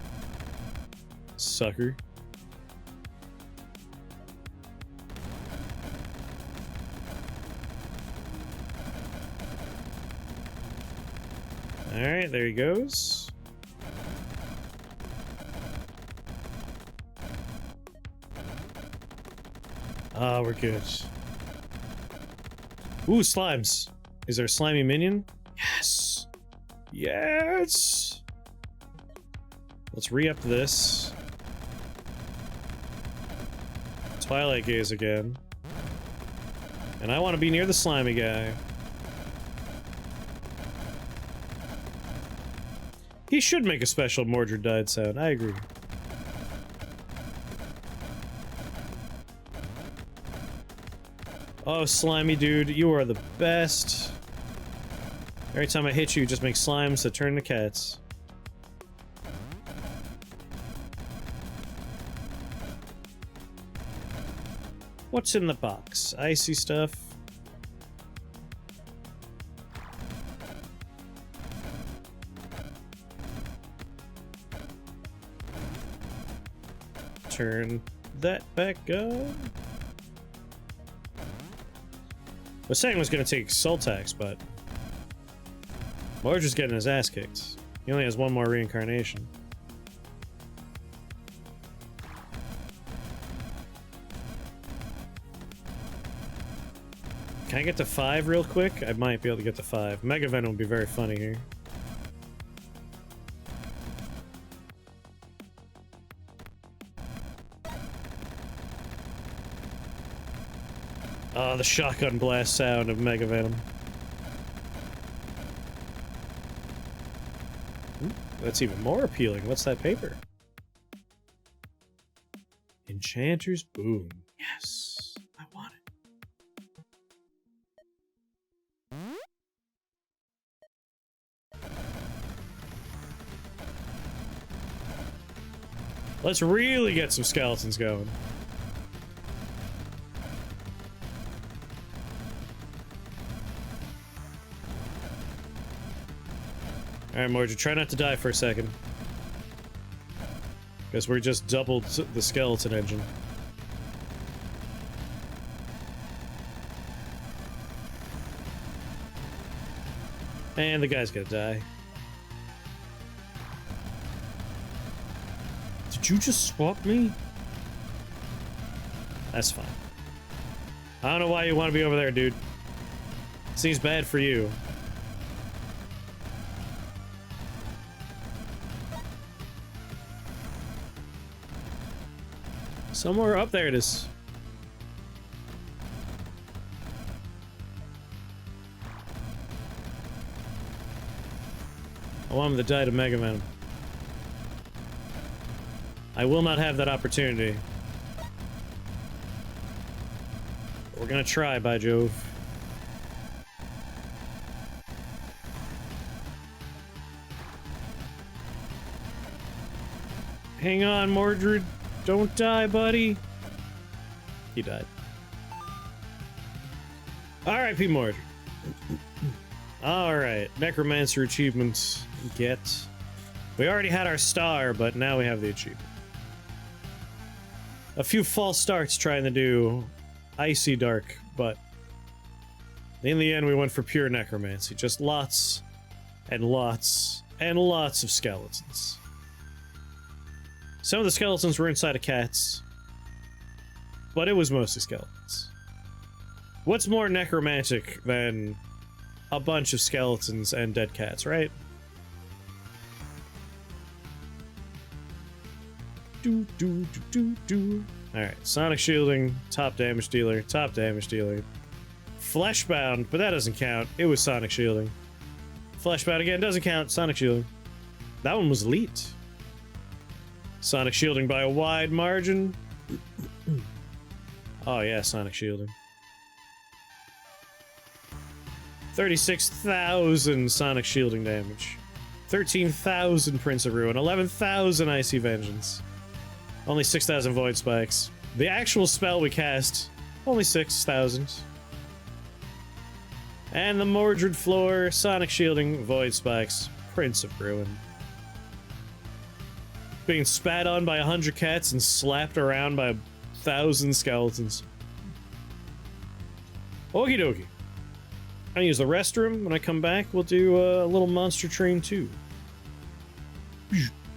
Sucker. Alright, there he goes. Ah, we're good. Ooh, slimes. Is there a slimy minion? Yes! Yes! Let's re-up this. Twilight Gaze again. And I want to be near the slimy guy. He should make a special Mordred died sound, I agree. Oh, slimy dude, you are the best. Every time I hit you, you just make slimes that turn into cats. What's in the box? Icy stuff. Turn that back on. I was saying I was going to take soul tax, but Mordred's getting his ass kicked. He only has one more reincarnation. Can I get to 5 real quick? I might be able to get to 5. Mega Venom would be very funny here. Oh, the shotgun blast sound of Mega Venom. Ooh, that's even more appealing. What's that paper? Enchanter's Boom. Yes, I want it. Let's really get some skeletons going. Alright, Mordred, try not to die for a second. Because we're just doubled the skeleton engine. And the guy's gonna die. Did you just swap me? That's fine. I don't know why you want to be over there, dude. Seems bad for you. Somewhere up there it is. I want him to die to Mega Man. I will not have that opportunity. We're gonna try, by Jove. Hang on, Mordred. Don't die, buddy. He died. R.I.P. Mordred. Alright, Necromancer achievements. Get. We already had our star, but now we have the achievement. A few false starts trying to do Icy Dark, but in the end we went for pure necromancy. Just lots and lots and lots of skeletons. Some of the skeletons were inside of cats, but it was mostly skeletons. What's more necromantic than a bunch of skeletons and dead cats, right? Alright, sonic shielding, top damage dealer, top damage dealer. Fleshbound, but that doesn't count. It was sonic shielding. Fleshbound again, doesn't count. Sonic shielding. That one was elite. Sonic shielding by a wide margin. Oh yeah, sonic shielding. 36,000 sonic shielding damage. 13,000 Prince of Ruin. 11,000 Icy Vengeance. Only 6,000 Void Spikes. The actual spell we cast, only 6,000. And the Mordred floor, sonic shielding, Void Spikes, Prince of Ruin. Being spat on by 100 cats and slapped around by 1,000 skeletons. Okie dokie. I use the restroom. When I come back, we'll do a little monster train too.